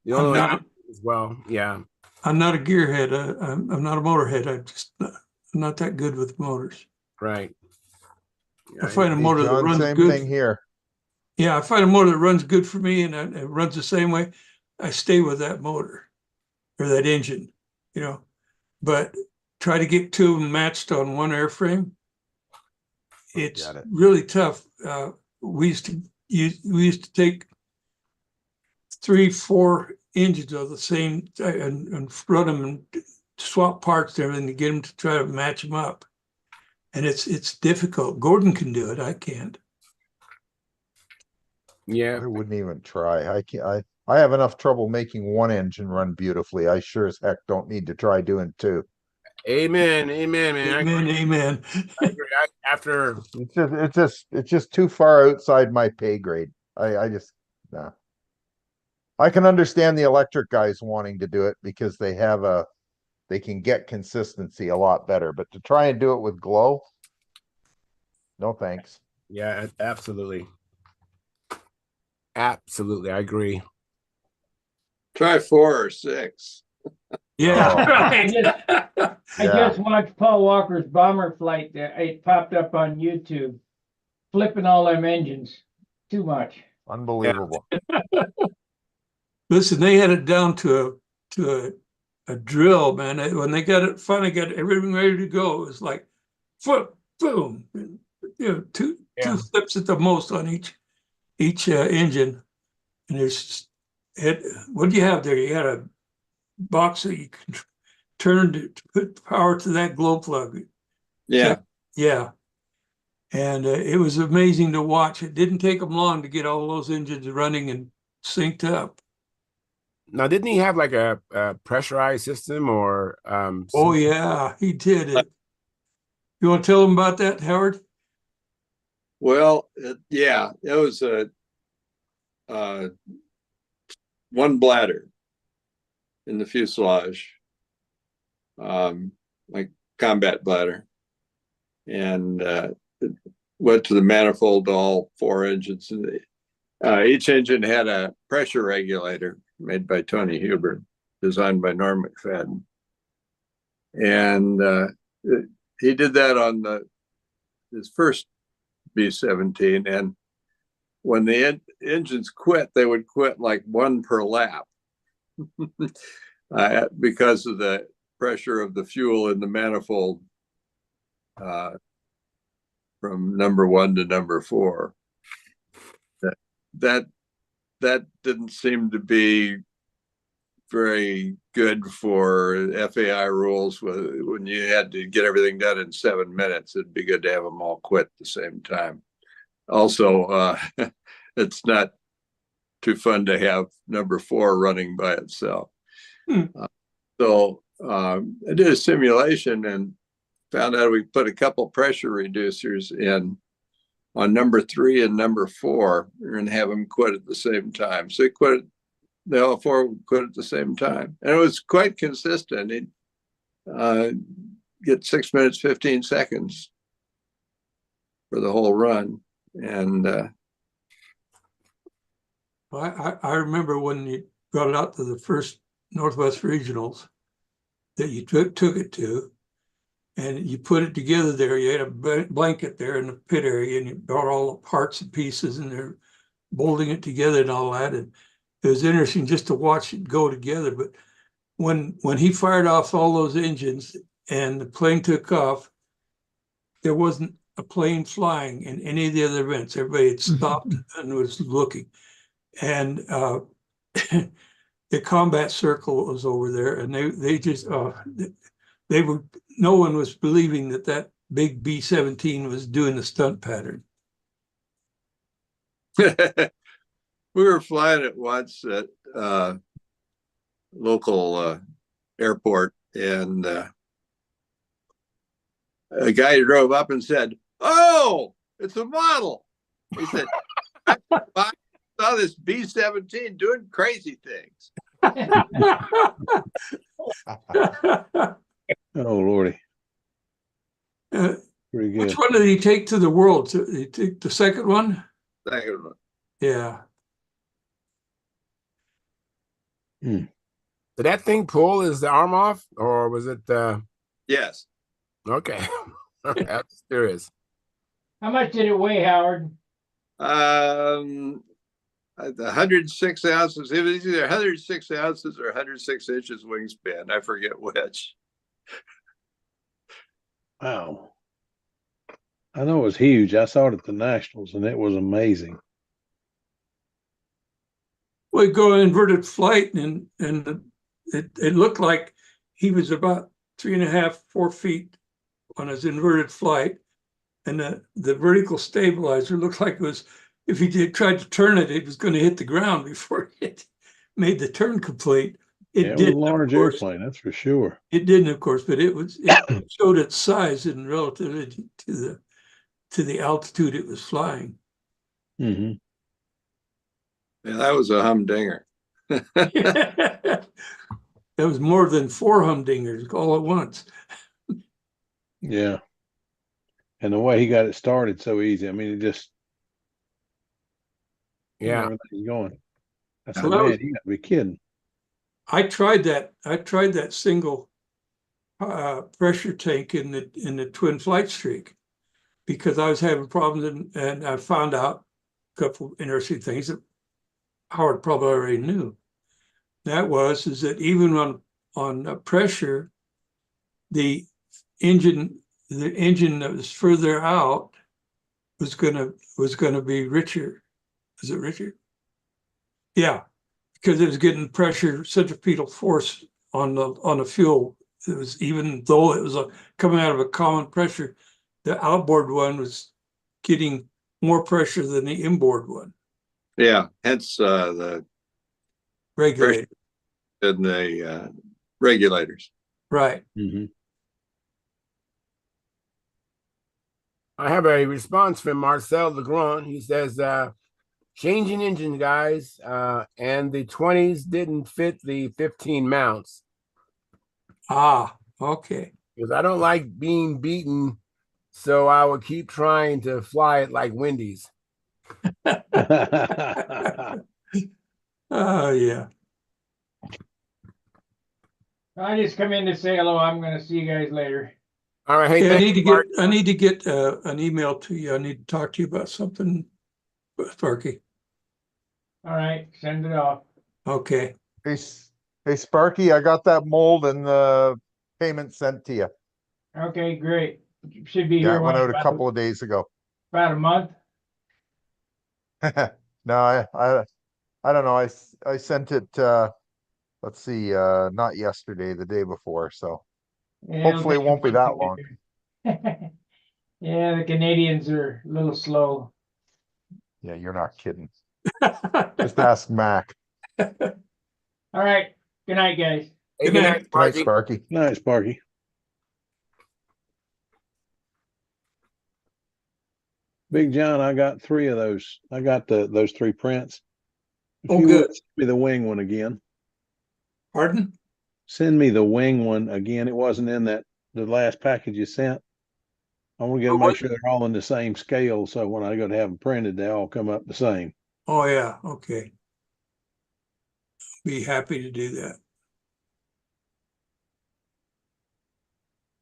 I'm only way not as well. Yeah, I'm not a gearhead. I'm not a motorhead. I'm not that good with motors. right. I Yeah, find a Hey, motor that John, runs same good. thing here. Yeah, I find a motor that runs good for me and it runs the same way. I stay with that motor or that engine, but try to get two of them matched on one airframe. It's Forget it. really tough. We used to take 3-4 engines of the same and run them and swap parts and everything to get them to try to match them up. And it's difficult. Gordon can do it. I can't. yeah. I wouldn't even try. I can't. I have enough trouble making one engine run beautifully. I sure as heck don't need to try doing two. Amen, amen, man. Amen, amen. I agree. After It's just too far outside my pay grade. I just nah. I can understand the electric guys wanting to do it because they can get consistency a lot better. But to try and do it with glow, no thanks. yeah, absolutely, absolutely, I agree. Try 4 or 6. Yeah, Oh. right. I just watched Paul Walker's bomber flight. It popped up on YouTube, flipping all them engines. Too much. Unbelievable. Listen, they had it down to a drill, man. When they finally got everything ready to go, it was like, boom, two flips at the most on each engine. And what do you have there? You had a box that you can turn to put power to that glow plug. Yeah. Yeah. And it was amazing to watch. It didn't take them long to get all those engines running and synced up. Now, didn't he have like a pressurized system or Oh yeah, he did it. You want to tell them about that, Howard? Well, yeah, it was a one bladder in the fuselage, like combat bladder, and it went to the manifold to all 4 engines. And each engine had a pressure regulator made by Tony Huber, designed by Norm McFadden, and he did that on his first B-17, and when the engines quit, they would quit like 1 per lap because of the pressure of the fuel in the manifold from number 1 to number 4. That didn't seem to be very good for FAI rules. When you had to get everything done in 7 minutes, it'd be good to have them all quit at the same time. Also, it's not too fun to have number 4 running by itself. So I did a simulation and found out we put a couple pressure reducers in on number 3 and number 4 and have them quit at the same time. So they all 4 would quit at the same time. And it was quite consistent. It get 6 minutes, 15 seconds for the whole run. And I remember when you brought it out to the first Northwest Regionals that you took it to, and you put it together there. You had a blanket there in the pit area, and you brought all the parts and pieces, and they're bolting it together and all that. And it was interesting just to watch it go together. But when he fired off all those engines and the plane took off, there wasn't a plane flying in any of the other events. Everybody had stopped and was looking. And it the combat circle was over there, and they just they were, no one was believing that big B-17 was doing the stunt pattern. We were flying it once at local airport, and a guy drove up and said, "Oh, it's a model." He said, "I saw this B-17 doing crazy things." Oh, Lordy. Pretty good. Which one did he take to the world? Did he take the second one? Second one. Yeah. Did that thing pull his arm off, or was it? Yes. Okay. That's serious. How much did it weigh, Howard? 106 ounces. It was either 106 ounces or 106 inches wingspan. I forget which. Wow. I know it was huge. I saw it at the Nationals, and it was amazing. We go inverted flight, and it looked like he was about 3.5, 4 feet on his inverted flight, and the vertical stabilizer looked like it was, if he tried to turn it, it was going to hit the ground before it made the turn complete. It was a large airplane, that's for sure. It didn't, of course, but it showed its size in relativity to the altitude it was flying. Mm-hmm. Yeah, that was a humdinger. That was more than 4 humdingers all at once. Yeah. And the way he got it started so easy. I mean, it just, yeah, everything's going. I said, Well, man, you got to be kidding. I tried that single pressure tank in the twin flight streak because I was having problems, and I found out a couple interesting things that Howard probably already knew. That is that even on pressure, the engine that was further out was gonna be richer. Is it richer? Yeah, because it was getting pressure, centripetal force on the fuel. It was, even though it was coming out of a common pressure, the outboard one was getting more pressure than the inboard one. Yeah, hence the regulator and the regulators. Right. Mm-hmm. I have a response from Marcel Legrand. He says, changing engine, guys, and the 20s didn't fit the 15 mounts. Ah, okay. Because I don't like being beaten, so I would keep trying to fly it like Wendy's. Oh, yeah. I just come in to say hello. I'm going to see you guys later. All right. Hey, Hey, I need to get an email to you. I need to talk to you about something, Sparky. All right, send it off. Okay. Hey, Sparky, I got that mold and the payment sent to you. Okay, great. Should be Yeah, here. it went out a couple of days ago. About a month. No, I don't know. I sent it. Let's see. Not yesterday, the day before. So Yeah, hopefully it won't be that long. Yeah, the Canadians are a little slow. Yeah, you're not kidding. Just ask Mac. All right. Good night, guys. Hey, good night, Good night, Sparky. Good night, Sparky. Big John, I got 3 of those. I got those 3 prints. If you good. would, send me the wing one again. Pardon? Send me the wing one again. It wasn't in the last package you sent. I want to make sure they're all in the same scale, so when I go to have them printed, they all come up the same. Oh, yeah. Okay. Be happy to do that.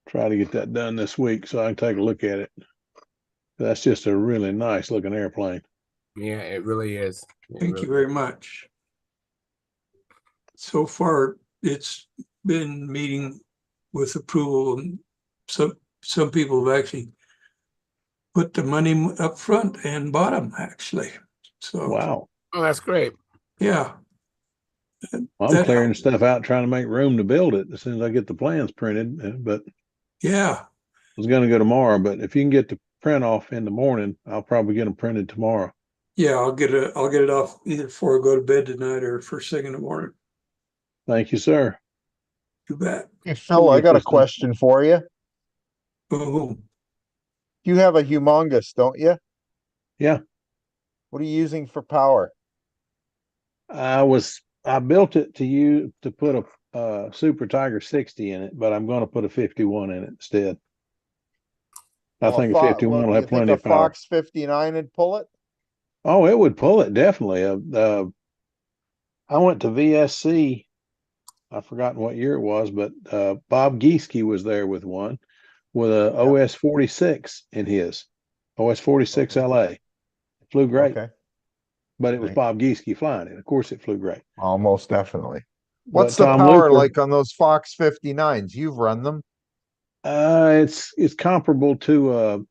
Try to get that done this week so I can take a look at it. That's just a really nice looking airplane. Yeah, it really is. Thank you very much. So far, it's been meeting with approval, and some people have actually put the money up front and bottom, actually. So wow. Oh, that's great. Yeah. I'm clearing stuff out, trying to make room to build it as soon as I get the plans printed. But Yeah, I was going to go tomorrow. But if you can get the print off in the morning, I'll probably get them printed tomorrow. yeah, I'll get it off either before I go to bed tonight or first thing in the morning. Thank you, sir. You bet. Hey, Phil, I got a question for you. Oh, You have a humongous, don't you? Yeah. What are you using for power? I built it to put a Super Tiger 60 in it, but I'm going to put a 51 in it instead. I Well, think a 51 will you have think plenty a of power. Fox 59 would pull it? Oh, it would pull it definitely. I went to VSC. I've forgotten what year it was, but Bob Gieske was there with one with a OS 46 in his OS 46 LA. It flew great, Okay. but it was Right. Bob Gieske flying it. Of course, it flew great. Almost definitely. But What's the Tom power Looper, like on those Fox 59s? You've run them. it's comparable to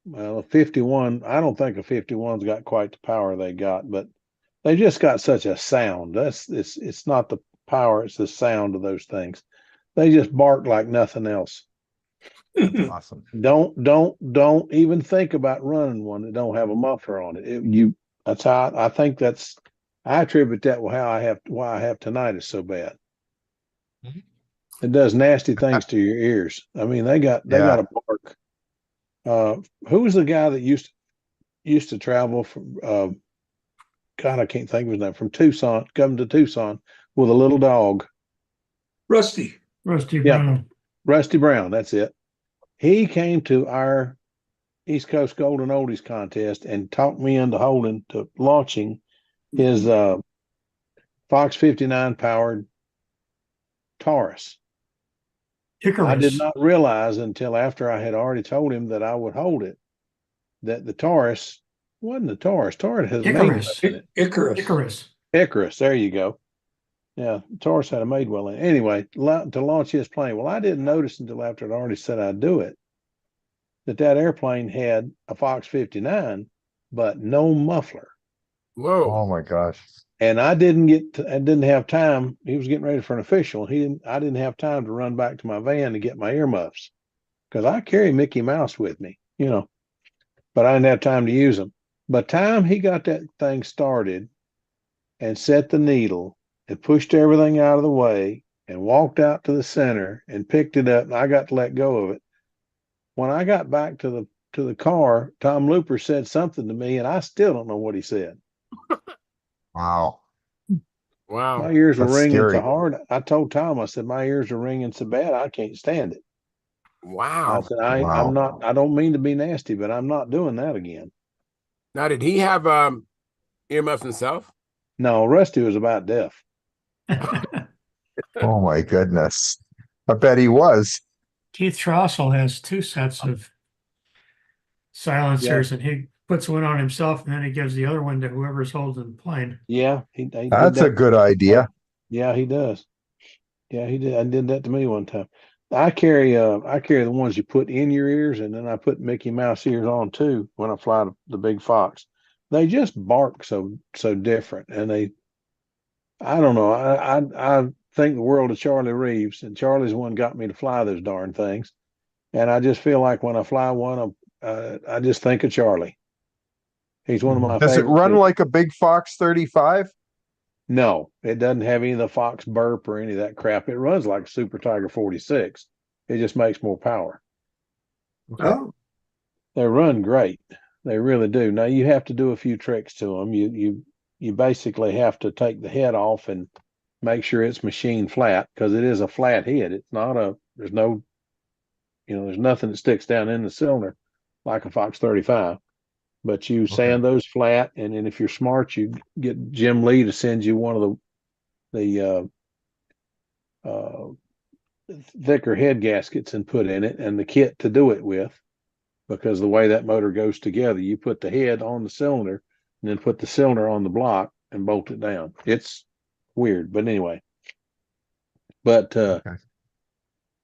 well, a 51. I don't think a 51's got quite the power they got, but they just got such a sound. It's not the power, it's the sound of those things. They just bark like nothing else. That's awesome. Don't even think about running one that don't have a muffler on it. That's how I think I attribute that with why I have tinnitus so bad. It does nasty things to your ears. I mean, they got a bark. Who was the guy that used to travel from God, I can't think of his name, from Tucson, come to Tucson with a little dog. Rusty Brown. Rusty Brown, that's it. He came to our East Coast Golden Oldies contest and talked me into launching his Fox 59 powered Taurus. Icarus. I did not realize until after I had already told him that I would hold it that the Taurus wasn't the Taurus. Taurus has Icarus. Madewell in it. Icarus. There you go. Yeah, Taurus had a Madewell in it. Anyway, to launch his plane. Well, I didn't notice until after I'd already said I'd do it that airplane had a Fox 59, but no muffler. Whoa. Oh my gosh. And I didn't have time. He was getting ready for an official. I didn't have time to run back to my van to get my earmuffs because I carry Mickey Mouse with me, but I didn't have time to use them. By the time he got that thing started and set the needle and pushed everything out of the way and walked out to the center and picked it up, and I got to let go of it. When I got back to the car, Tom Looper said something to me, and I still don't know what he said. Wow. My ears were That's ringing so scary. hard. I told Tom, I said, my ears are ringing so bad I can't stand it. Wow. I said, I don't mean to be nasty, but I'm not doing that again. Now, did he have earmuffs himself? No, Rusty was about deaf. Oh my goodness. I bet he was. Keith Trossel has 2 sets of silencers, and he puts one on himself, and then he gives the other one to whoever's holding the plane. Yeah, he did That's that. a good idea. Yeah, he does. Yeah, he did. I did that to me one time. I carry the ones you put in your ears, and then I put Mickey Mouse ears on too when I fly the big Fox. They just bark so different, and I don't know. I think the world of Charlie Reeves, and Charlie's the one got me to fly those darn things. And I just feel like when I fly one, I just think of Charlie. He's one of my Does it favorite run people. like a big Fox 35? No, it doesn't have any of the Fox burp or any of that crap. It runs like a Super Tiger 46. It just makes more power. Okay. Oh, They run great. They really do. Now you have to do a few tricks to them. You basically have to take the head off and make sure it's machine flat because it is a flat head. It's not there's nothing that sticks down in the cylinder like a Fox 35. But you sand those flat, and then if you're smart, you get Jim Lee to send you one of the thicker head gaskets and put in it, and the kit to do it with, because the way that motor goes together, you put the head on the cylinder and then put the cylinder on the block and bolt it down. It's weird, but anyway. But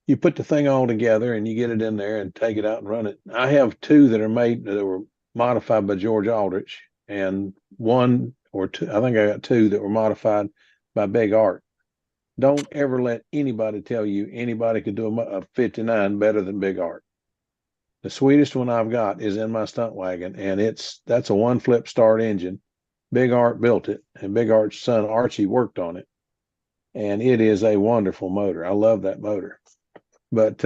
you put the thing all together and you get it in there and take it out and run it. I have 2 that were modified by George Aldrich, and one or two. I think I got two that were modified by Big Art. Don't ever let anybody tell you anybody could do a 59 better than Big Art. The sweetest one I've got is in my stunt wagon, and that's a one flip start engine. Big Art built it, and Big Art's son Archie worked on it, and it is a wonderful motor. I love that motor, but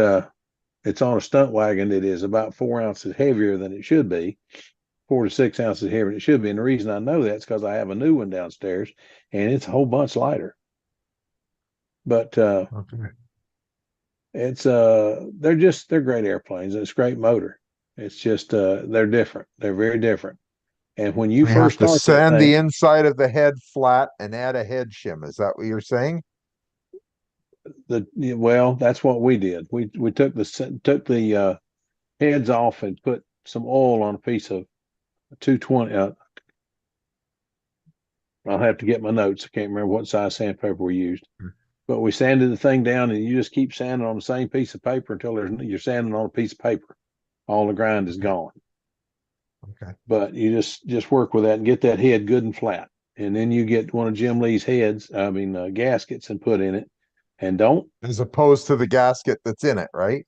it's on a stunt wagon that is about 4 ounces heavier than it should be, 4 to 6 ounces heavier than it should be. And the reason I know that is because I have a new one downstairs, and it's a whole bunch lighter. But Okay. it's they're great airplanes. It's a great motor. It's just they're different. They're very different. And when you We have first to start that sand thing, the inside of the head flat and add a head shim. Is that what you're saying? well, that's what we did. We took the heads off and put some oil on a piece of 220. I'll have to get my notes. I can't remember what size sandpaper we used, but we sanded the thing down, and you just keep sanding on the same piece of paper until you're sanding on a piece of paper. All the grind is gone. Okay. But you just work with that and get that head good and flat, and then you get one of Jim Lee's gaskets and put in it, and don't. As opposed to the gasket that's in it, right?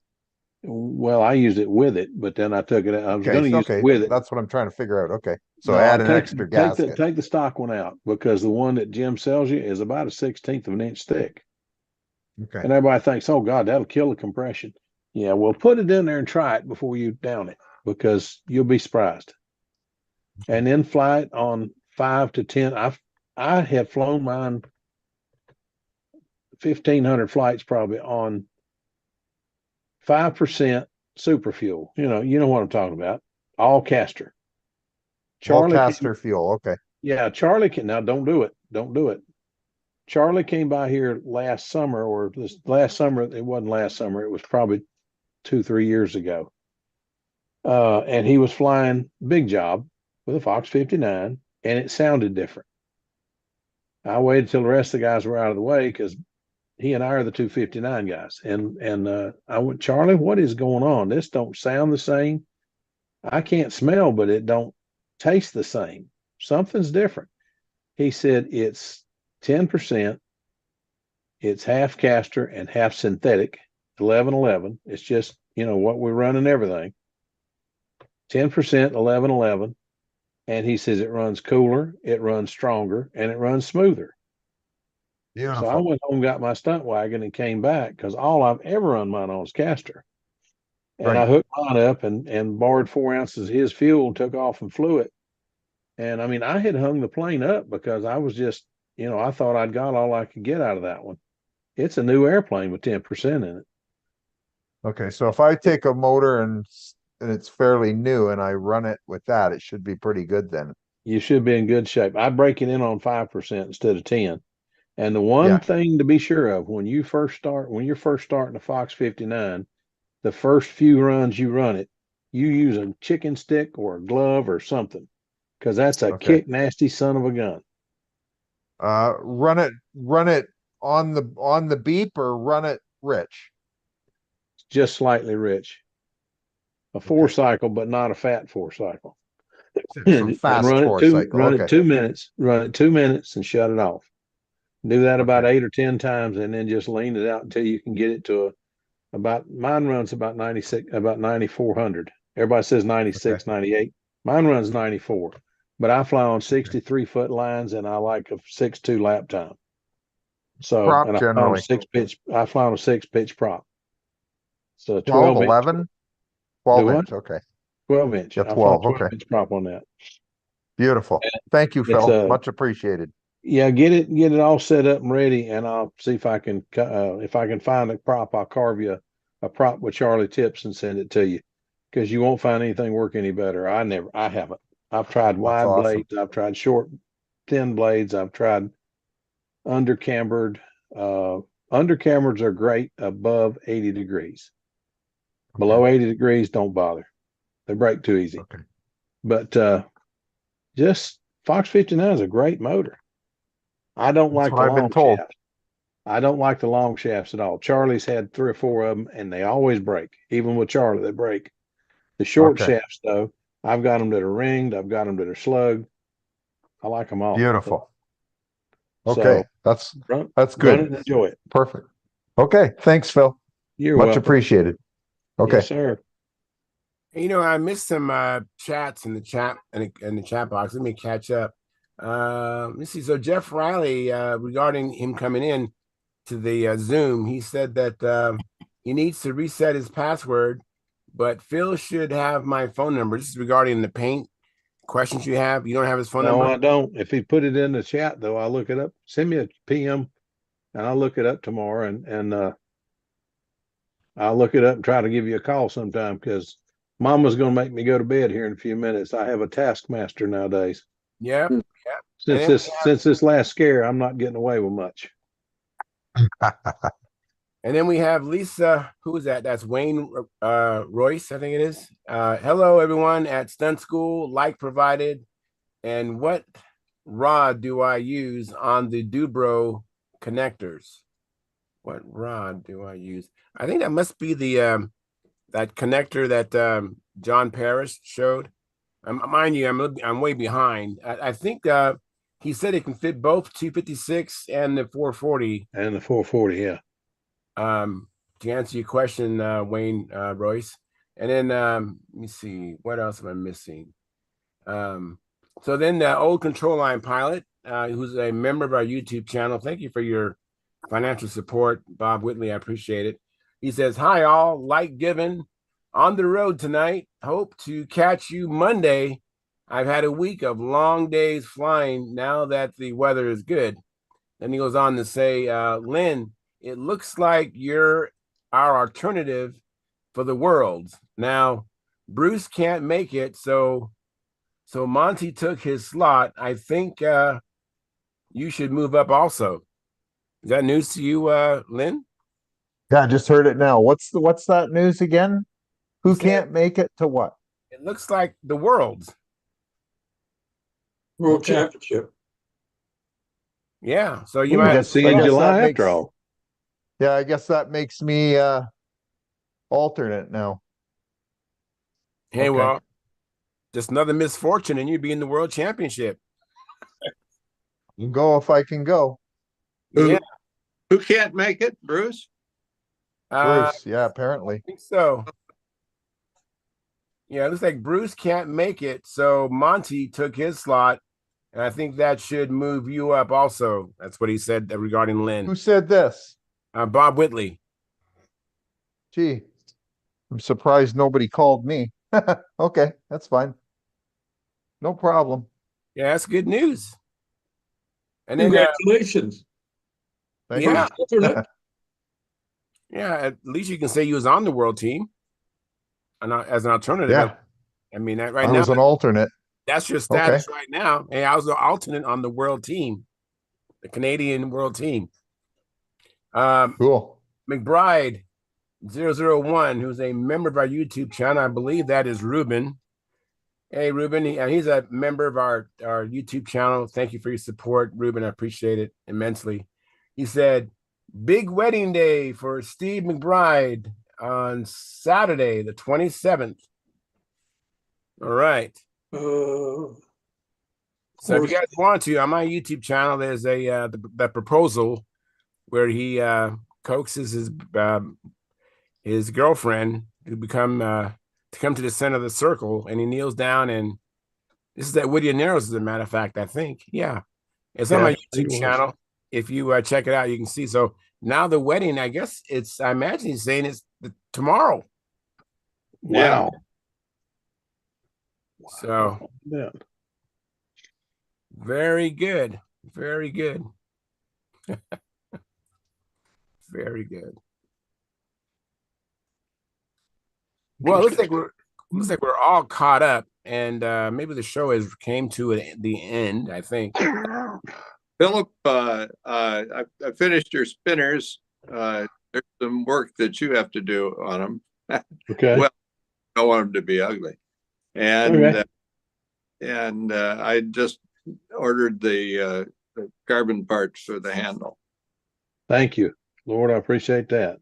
Well, I used it with it, but then I took it out. I was going to use it Okay. with it. That's what I'm trying to figure out. Okay. So No, add I an extra gasket. take the stock one out, because the one that Jim sells you is about a 16th of an inch thick. Okay. And everybody thinks, oh God, that'll kill the compression. Yeah, well, put it in there and try it before you down it, because you'll be surprised. And then fly it on 5 to 10. I have flown mine 1,500 flights probably on 5% super fuel. You know what I'm talking about. All caster. All Charlie caster fuel. Okay. Yeah, Charlie can now. Don't do it. Don't do it. Charlie came by here last summer, or this last summer. It wasn't last summer. It was probably 2, 3 years ago. And he was flying big job with a Fox 59, and it sounded different. I waited till the rest of the guys were out of the way, because he and I are the 259 guys. And I went, Charlie, what is going on? This don't sound the same. I can't smell, but it don't taste the same. Something's different. He said it's 10%. It's half caster and half synthetic, 1111. It's just, what we're running everything. 10%, 1111. And he says it runs cooler, it runs stronger, and it runs smoother. Beautiful. So I went home, got my stunt wagon, and came back, because all I've ever run mine on is caster. And Right. I hooked mine up and borrowed 4 ounces of his fuel, took off and flew it. And I mean, I had hung the plane up because I was just, I thought I'd got all I could get out of that one. It's a new airplane with 10% in it. Okay. So if I take a motor and it's fairly new and I run it with that, it should be pretty good then. You should be in good shape. I break it in on 5% instead of 10. And the one Yeah. thing to be sure of when you're first starting a Fox 59, the first few runs you run it, you use a chicken stick or a glove or something, because that's a Okay. kick nasty son of a gun. Run it on the beep, or run it rich. Just slightly rich. A 4-cycle, but not a fat 4-cycle. Some And fast run it 4-cycle. run Okay. it 2 minutes. Run it 2 minutes and shut it off. Do that about Okay. 8 or 10 times, and then just lean it out until you can get it to mine runs about 96, about 9,400. Everybody says 96, 98. Mine runs 94, but I fly on 63-foot lines, and I like a 6.2 lap time. So, Prop and generally. I fly on a 6-pitch prop. So 12, 12 inch. 11? 12 Do what? inch. Okay. 12 inch. Yeah, I fly 12. 12 Okay. inch prop on that. Beautiful. Thank you, It's Phil. Much appreciated. Yeah, get it all set up and ready, and I'll see if I can find a prop. I'll carve you a prop with Charlie tips and send it to you, because you won't find anything work any better. I haven't. I've tried That's wide awesome. blades, I've tried short, thin blades, I've tried undercambered. Undercambereds are great above 80 degrees. Below 80 degrees, don't bother. They break too easy. Okay. But just Fox 59 is a great motor. I don't That's like what the I've been long told. shafts. I don't like the long shafts at all. Charlie's had 3 or 4 of them, and they always break. Even with Charlie, they break. The short Okay. shafts, though, I've got them that are ringed. I've got them that are slugged. I like them all. Beautiful. So Okay, that's run good. it and enjoy it. Perfect. Okay, thanks, Phil. You're Much welcome. appreciated. Okay. Yes, sir. You know, I missed some chats in the chat in the chat box. Let me catch up. Let me see. So Jeff Riley, regarding him coming in to the Zoom, he said that he needs to reset his password, but Phil should have my phone number. This is regarding the paint questions you have. You don't have his phone No, number? I don't. If he put it in the chat though, I'll look it up. Send me a PM and I'll look it up tomorrow and I'll look it up and try to give you a call sometime because Mama's gonna make me go to bed here in a few minutes. I have a taskmaster nowadays. Yep. Yep. Since this last scare, I'm not getting away with much. And then we have Lisa. Who is that? That's Wayne Royce, I think it is. Hello, everyone at Stunt School. Like provided. And what rod do I use on the Dubro connectors? What rod do I use? I think that must be the that connector that John Parrish showed. Mind you, I'm way behind. I think he said it can fit both 256 and the 440. And the 440, yeah. To answer your question, Wayne Royce. And then let me see, what else am I missing? So then the old control line pilot, who's a member of our YouTube channel. Thank you for your financial support, Bob Whitley. I appreciate it. He says, "Hi all, like given on the road tonight. Hope to catch you Monday. I've had a week of long days flying now that the weather is good." Then he goes on to say, "Lynn, it looks like you're our alternative for the world. Now, Bruce can't make it, so Monty took his slot. I think you should move up also." Is that news to you, Lynn? Yeah, I just heard it now. What's that news again? Who can't make it to what? It looks like the world Championship. Yeah, so you I might guess, see in July that after all. Yeah, I guess that makes me alternate now. Hey, Okay. well, just another misfortune, and you'd be in the world championship. You go if I can go. Yeah, Who can't make it, Bruce? Bruce, yeah, apparently. I think so. Yeah, it looks like Bruce can't make it, so Monty took his slot, and I think that should move you up also. That's what he said regarding Lynn. Who said this? Bob Whitley. Gee, I'm surprised nobody called me. Okay, that's fine. No problem. Yeah, that's good news. And then, Congratulations. Thank yeah, you. yeah, at least you can say you was on the world team, and as an alternative. Yeah, I mean, that right I now, was an alternate. that's your status right now. Hey, I was an alternate on the world team, the Canadian world team. Cool. McBride 001, who's a member of our YouTube channel. I believe that is Ruben. Hey, Ruben, he's a member of our YouTube channel. Thank you for your support, Ruben. I appreciate it immensely. He said, "Big wedding day for Steve McBride on Saturday, the 27th. All right. So if you guys want to, on my YouTube channel, there's a the proposal where he coaxes his girlfriend to come to the center of the circle, and he kneels down, and this is at Whittier Narrows, as a matter of fact, I think. Yeah. It's on my YouTube channel. If you check it out, you can see. So now the wedding, I guess I imagine he's saying it's tomorrow. Wow. So yeah. Very good. Very good. Very good. Well, it looks like we're all caught up, and maybe the show has came to the end, I think. Philip, I finished your spinners. There's some work that you have to do on them. Okay. Well, I don't want them to be ugly. And I just ordered the carbon parts for the handle. Thank you, Lord. I appreciate that.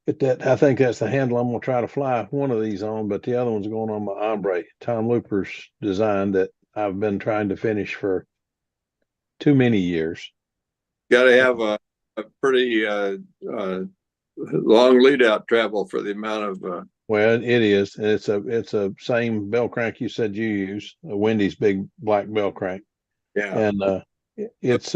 I think that's the handle I'm going to try to fly one of these on, but the other one's going on my ombre. Tom Looper's design that I've been trying to finish for too many years. Got to have a pretty long lead out travel for the amount of. Well, it is. It's a same bell crank you said you use, a Wendy's big black bell crank, Yeah. and it's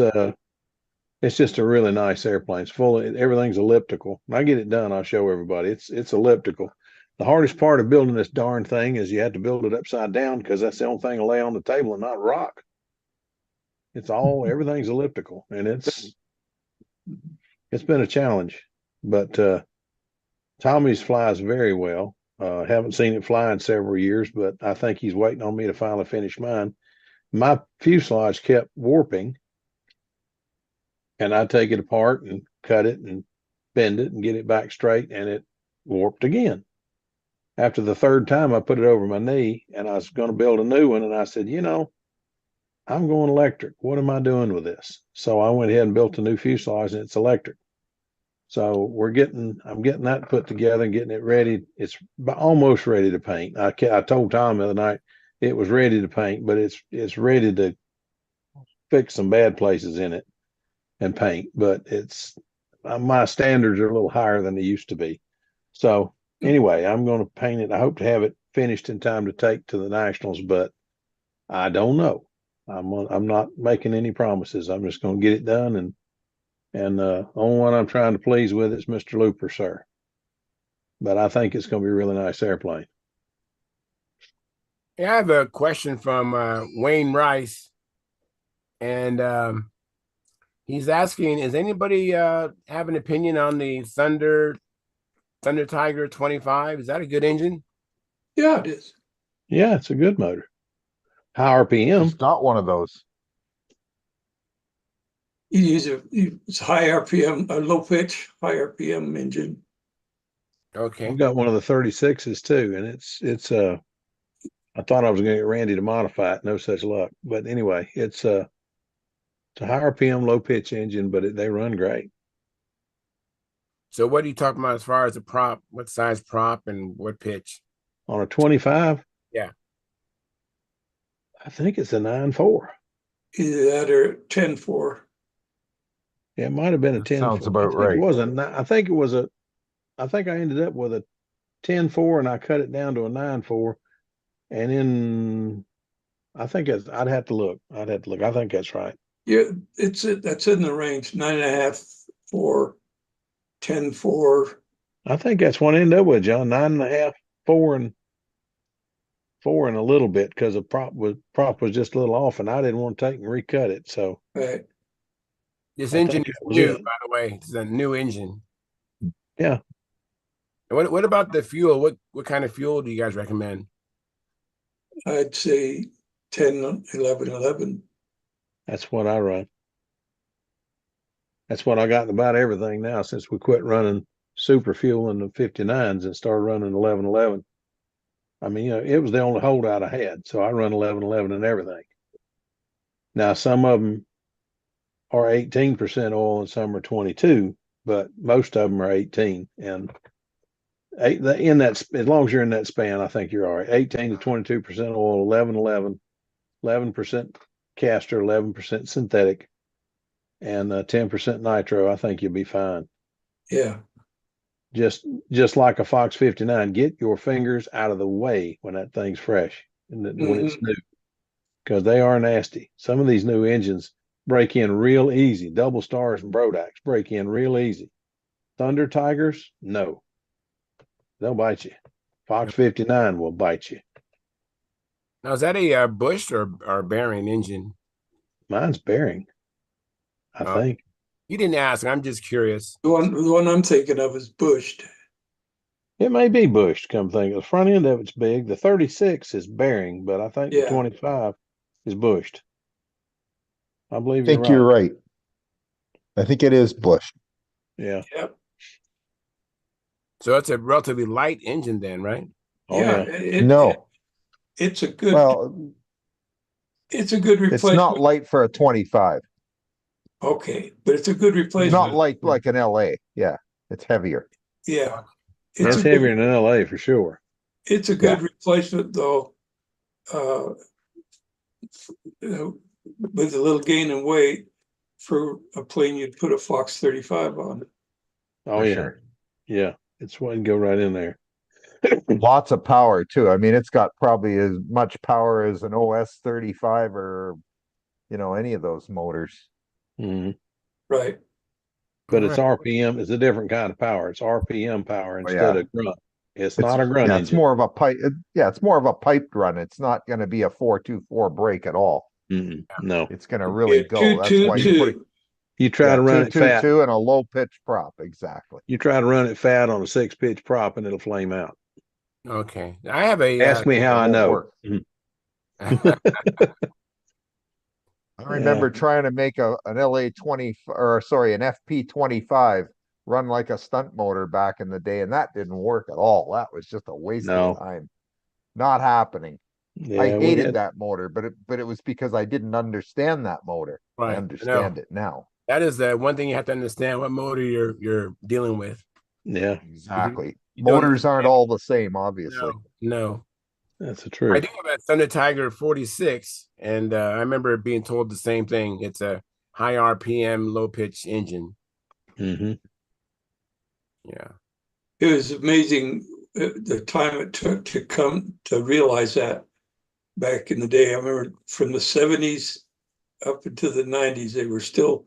just a really nice airplane. It's full of everything's elliptical. When I get it done, I'll show everybody. It's elliptical. The hardest part of building this darn thing is you have to build it upside down because that's the only thing to lay on the table and not rock. Everything's elliptical, and it's been a challenge, but Tommy's flies very well. Haven't seen it fly in several years, but I think he's waiting on me to finally finish mine. My fuselage kept warping, and I take it apart and cut it and bend it and get it back straight, and it warped again. After the third time, I put it over my knee, and I was going to build a new one, and I said, I'm going electric. What am I doing with this? So I went ahead and built a new fuselage, and it's electric. So I'm getting that put together and getting it ready. It's almost ready to paint. I told Tom the other night it was ready to paint, but it's ready to fix some bad places in it and paint. But my standards are a little higher than they used to be. So anyway, I'm going to paint it. I hope to have it finished in time to take to the Nationals, but I don't know. I'm not making any promises. I'm just going to get it done, and only one I'm trying to please with is Mr. Looper, sir. But I think it's going to be a really nice airplane. Yeah, I have a question from Wayne Rice, and he's asking: Is anybody have an opinion on the Thunder Tiger 25? Is that a good engine? Yeah, it is. Yeah, it's a good motor. High RPM. It's not one of those. It's high RPM, a low pitch, high RPM engine. Okay. I've got one of the 36s too, and it's I thought I was going to get Randy to modify it. No such luck. But anyway, it's a high RPM, low pitch engine, but they run great. So what are you talking about as far as the prop? What size prop and what pitch? On a 25? Yeah. I think it's a 9.4. Either that or 10.4. Yeah, it might have been a 10. Sounds about I think right. It wasn't. I think it was I think I ended up with a 10.4 and I cut it down to a 9.4. And then I think I'd have to look. I think that's right. Yeah, that's in the range, 9.5, 4, 10.4. I think that's what I ended up with, John. 9.5, 4, and 4 and a little bit because the prop was just a little off, and I didn't want to take and recut it. So right. This engine is new, by the way. It's a new engine. Yeah. And what about the fuel? What kind of fuel do you guys recommend? I'd say 10, 11, 11. That's what I run. That's what I got in about everything now since we quit running super fuel in the 59s and started running 1111. I mean, it was the only holdout I had, so I run 1111 and everything. Now, some of them are 18% oil and some are 22, but most of them are 18. And in that, as long as you're in that span, I think you're all right. 18 to 22% oil, 1111, 11% castor, 11% synthetic, and 10% nitro. I think you'll be fine. Yeah. Just like a Fox 59, get your fingers out of the way when that thing's fresh and when it's new, because they are nasty. Some of these new engines break in real easy. Double stars and Brodacks break in real easy. Thunder Tigers, no, they'll bite you. Fox 59 will bite you. Now, is that a Bush or Bearing engine? Mine's Bearing, I think. You didn't ask. I'm just curious. The one I'm thinking of is bushed. It may be bushed, come think. The front end of it's big. The 36 is Bearing, but I think the 25 is bushed. I believe you're right. I think it is bushed. Yeah. Yep. So it's a relatively light engine then, right? Oh, yeah. It's a good. Well, it's a good replacement. It's not light for a 25. Okay, but it's a good replacement. It's not light like an LA. Yeah, it's heavier. Yeah, it's heavier than LA for sure. It's a good replacement, though. with a little gain in weight for a plane you'd put a Fox 35 on. Oh For yeah, sure. yeah. It's one go right in there. Lots of power too. I mean, it's got probably as much power as an OS 35 or, any of those motors. Mhm. Right. But All it's right. RPM. It's a different kind of power. It's RPM power Oh, instead yeah. of grunt. It's It's not a grunt yeah, it's engine. more of a pipe. It's more of a piped run. It's not going to be a 4.24 brake at all. No, It's going to really go. Two, That's two, why you put it. two. you try Yeah, to run it fat. 2.22 and a low pitch prop. Exactly. You try to run it fat on a 6-pitch prop, and it'll flame out. Okay. I have a Ask me how It I won't know. work. I Yeah. remember trying to make an LA 20 or sorry, an FP 25 run like a stunt motor back in the day, and that didn't work at all. That was just a waste of No. time. Not happening. I Yeah, we hated had that motor, but it was because I didn't understand that motor. I Right. understand it now. That is the one thing you have to understand what motor you're dealing with. yeah, Exactly. You don't Motors aren't understand. all the same, obviously. No. that's the I truth. do have a Thunder Tiger 46, and I remember being told the same thing. It's a high RPM, low pitch engine. Hmm. Yeah. It was amazing the time it took to come to realize that back in the day. I remember from the 70s up into the 90s, they were still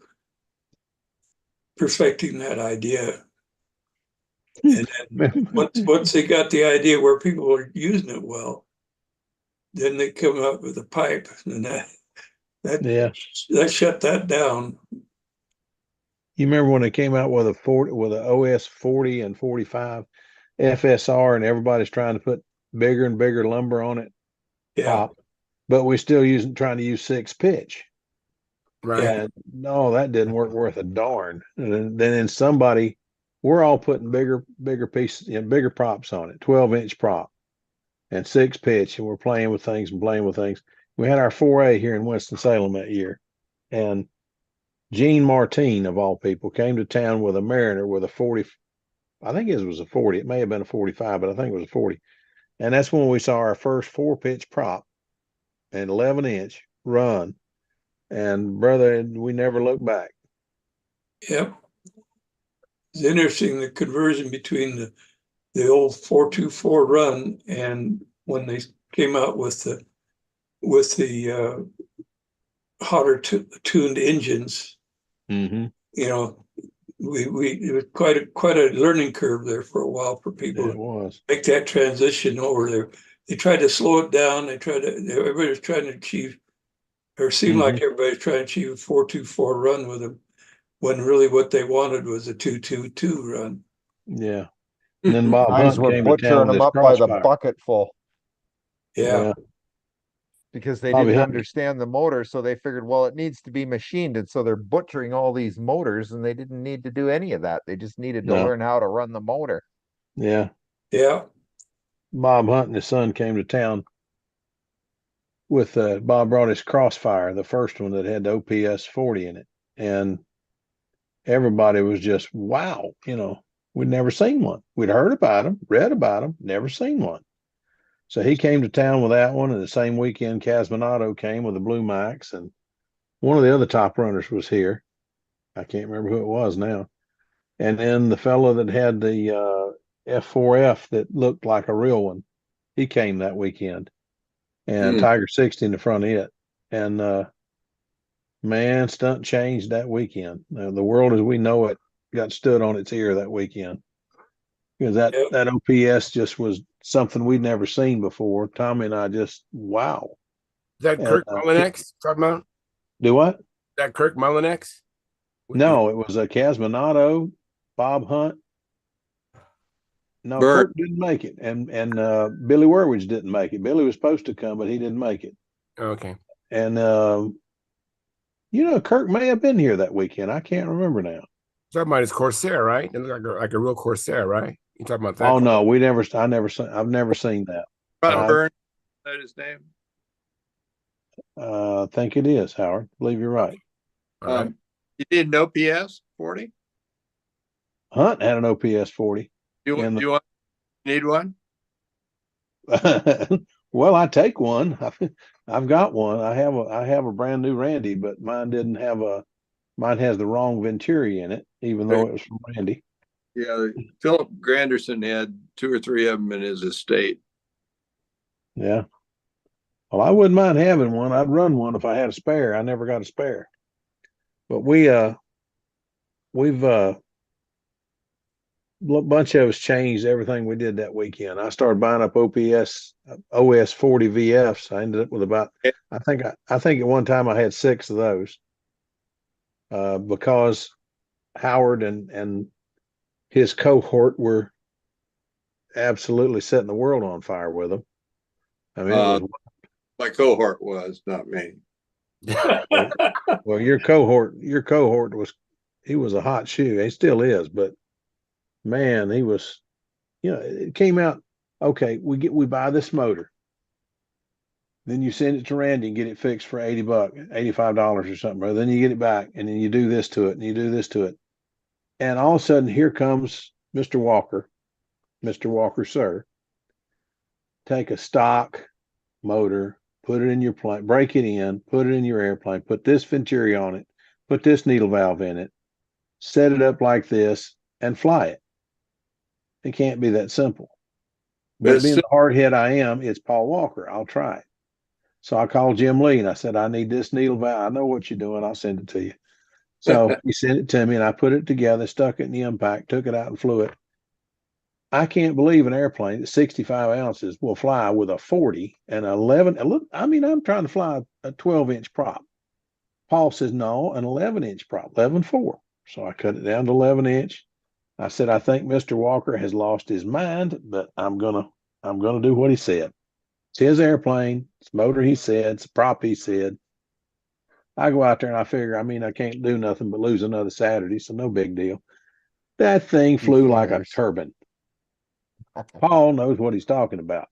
perfecting that idea. And then once they got the idea where people were using it well, then they come up with a pipe, and Yeah. that shut that down. You remember when they came out with a OS 40 and 45 FSR, and everybody's trying to put bigger and bigger lumber on it, Yeah, pop, but we're still trying to use 6-pitch. Right. And no, that didn't work worth a darn. And then somebody, we're all putting bigger pieces, bigger props on it, 12-inch prop and 6-pitch, and we're playing with things and playing with things. We had our 4A here in Winston-Salem that year, and Gene Martine, of all people, came to town with a Mariner with a 40. I think his was a 40. It may have been a 45, but I think it was a 40. And that's when we saw our first 4-pitch prop and 11-inch run. And brother, we never looked back. yep. It's interesting the conversion between the old 424 run and when they came out with the hotter tuned engines. Mm-hmm. It was quite a learning curve there for a while for people It was. to make that transition over there. They tried to slow it down. Everybody was trying to achieve, or seemed like everybody's trying to achieve a 424 run with them, when really what they wanted was a 222 run. Yeah. And then Bob Guys Hunt were came to town butchering with them his up by the crossfire. bucketful Yeah. because they Bobby didn't Hunt. understand the motor. So they figured, well, it needs to be machined. And so they're butchering all these motors, and they didn't need to do any of that. They just needed to No. learn how to run the motor. Yeah. Yeah. Bob Hunt and his son came to town with Bob brought his crossfire, the first one that had the OPS 40 in it. And everybody was just, wow, we'd never seen one. We'd heard about them, read about them, never seen one. So he came to town with that one, and the same weekend Casminato came with the Blue Max, and one of the other top runners was here. I can't remember who it was now. And then the fellow that had the F4F that looked like a real one, he came that weekend, and Tiger 60 in the front of it. And man, stunt changed that weekend. The world as we know it got stood on its ear that weekend, because that OPS just was something we'd never seen before. Tommy and I just, wow. Is that Kirk Mullinex talking about? Do what? Is that Kirk Mullinex? No, it was a Casminato, Bob Hunt. No, Bert. Kirk didn't make it, and Billy Werwich didn't make it. Billy was supposed to come, but he didn't make it. Okay. And Kirk may have been here that weekend. I can't remember now. Talking about his Corsair, right? It looks like a real Corsair, right? You talking about that? Oh no, I've never seen that. Burn, is that his name? I think it is, Howard. I believe you're right. You need an OPS 40? Hunt had an OPS 40. Do you need one? Well, Well, I take one. I've got one. I have a brand new Randy, but mine has the wrong Venturi in it, even though it was from Randy. Yeah, Philip Granderson had 2 or 3 of them in his estate. Yeah. Well, I wouldn't mind having one. I'd run one if I had a spare. I never got a spare. But we've a bunch of us changed everything we did that weekend. I started buying up OS 40 VFs. I ended up with about I think at one time I had 6 of those. Because Howard and his cohort were absolutely setting the world on fire with them. I mean, it was My cohort was, not me. well, your cohort he was a hot shoe. He still is, but man, he was, it came out, okay, we buy this motor. Then you send it to Randy and get it fixed for $80, $85 or something. Or then you get it back and then you do this to it and you do this to it. And all of a sudden, here comes Mr. Walker, sir. Take a stock motor, put it in your plane, break it in, put it in your airplane, put this Venturi on it, put this needle valve in it, set it up like this, and fly it. It can't be that simple. But being the hard head I am, it's Paul Walker. I'll try it. So I called Jim Lee and I said, I need this needle valve. I know what you're doing. I'll send it to you. So he sent it to me and I put it together, stuck it in the impact, took it out and flew it. I can't believe an airplane that's 65 ounces will fly with a 40 and 11. Look, I mean, I'm trying to fly a 12-inch prop. Paul says, no, an 11-inch prop, 11.4. So I cut it down to 11-inch. I said, I think Mr. Walker has lost his mind, but I'm gonna do what he said. It's his airplane, it's motor he said, it's a prop he said. I go out there and I figure, I mean, I can't do nothing but lose another Saturday, so no big deal. That thing flew like a turbine. Paul knows what he's talking about.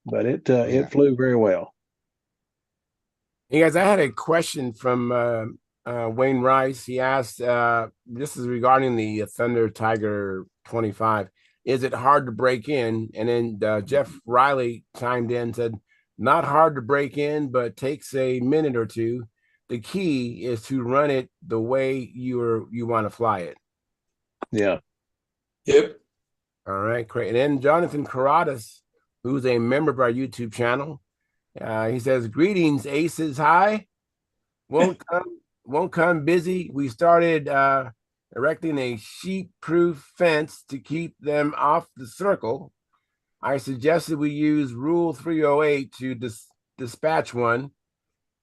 But it flew very well. Hey guys, I had a question from Wayne Rice. He asked, this is regarding the Thunder Tiger 25. Is it hard to break in? And then Jeff Riley chimed in and said, not hard to break in, but takes a minute or two. The key is to run it the way you want to fly it. Yeah. Yep. All right, great. And then Jonathan Carradas, who's a member of our YouTube channel, he says, greetings, aces high. Won't come busy. We started erecting a sheep-proof fence to keep them off the circle. I suggested we use Rule 308 to dispatch one.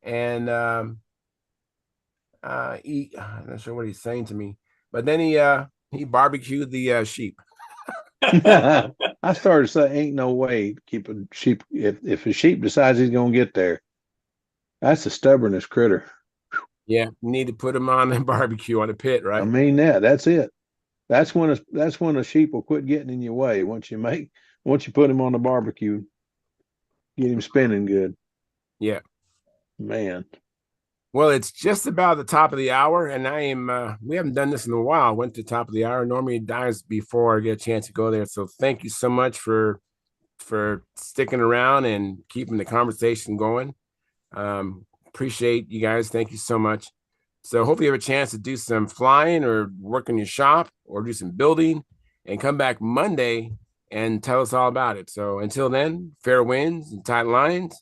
And I'm not sure what he's saying to me, but then he barbecued the sheep. I started saying, ain't no way to keep a sheep. If a sheep decides he's going to get there, that's the stubbornest critter. Yeah, you need to put him on the barbecue on the pit, right? I mean that's it. That's when a sheep will quit getting in your way. Once you put him on the barbecue, get him spinning good. Yeah, man. Well, it's just about the top of the hour, and I am. We haven't done this in a while. I went to the top of the hour. Normally it dies before I get a chance to go there. So thank you so much for sticking around and keeping the conversation going. Appreciate you guys. Thank you so much. So hopefully you have a chance to do some flying or work in your shop or do some building and come back Monday and tell us all about it. So until then, fair winds and tight lines.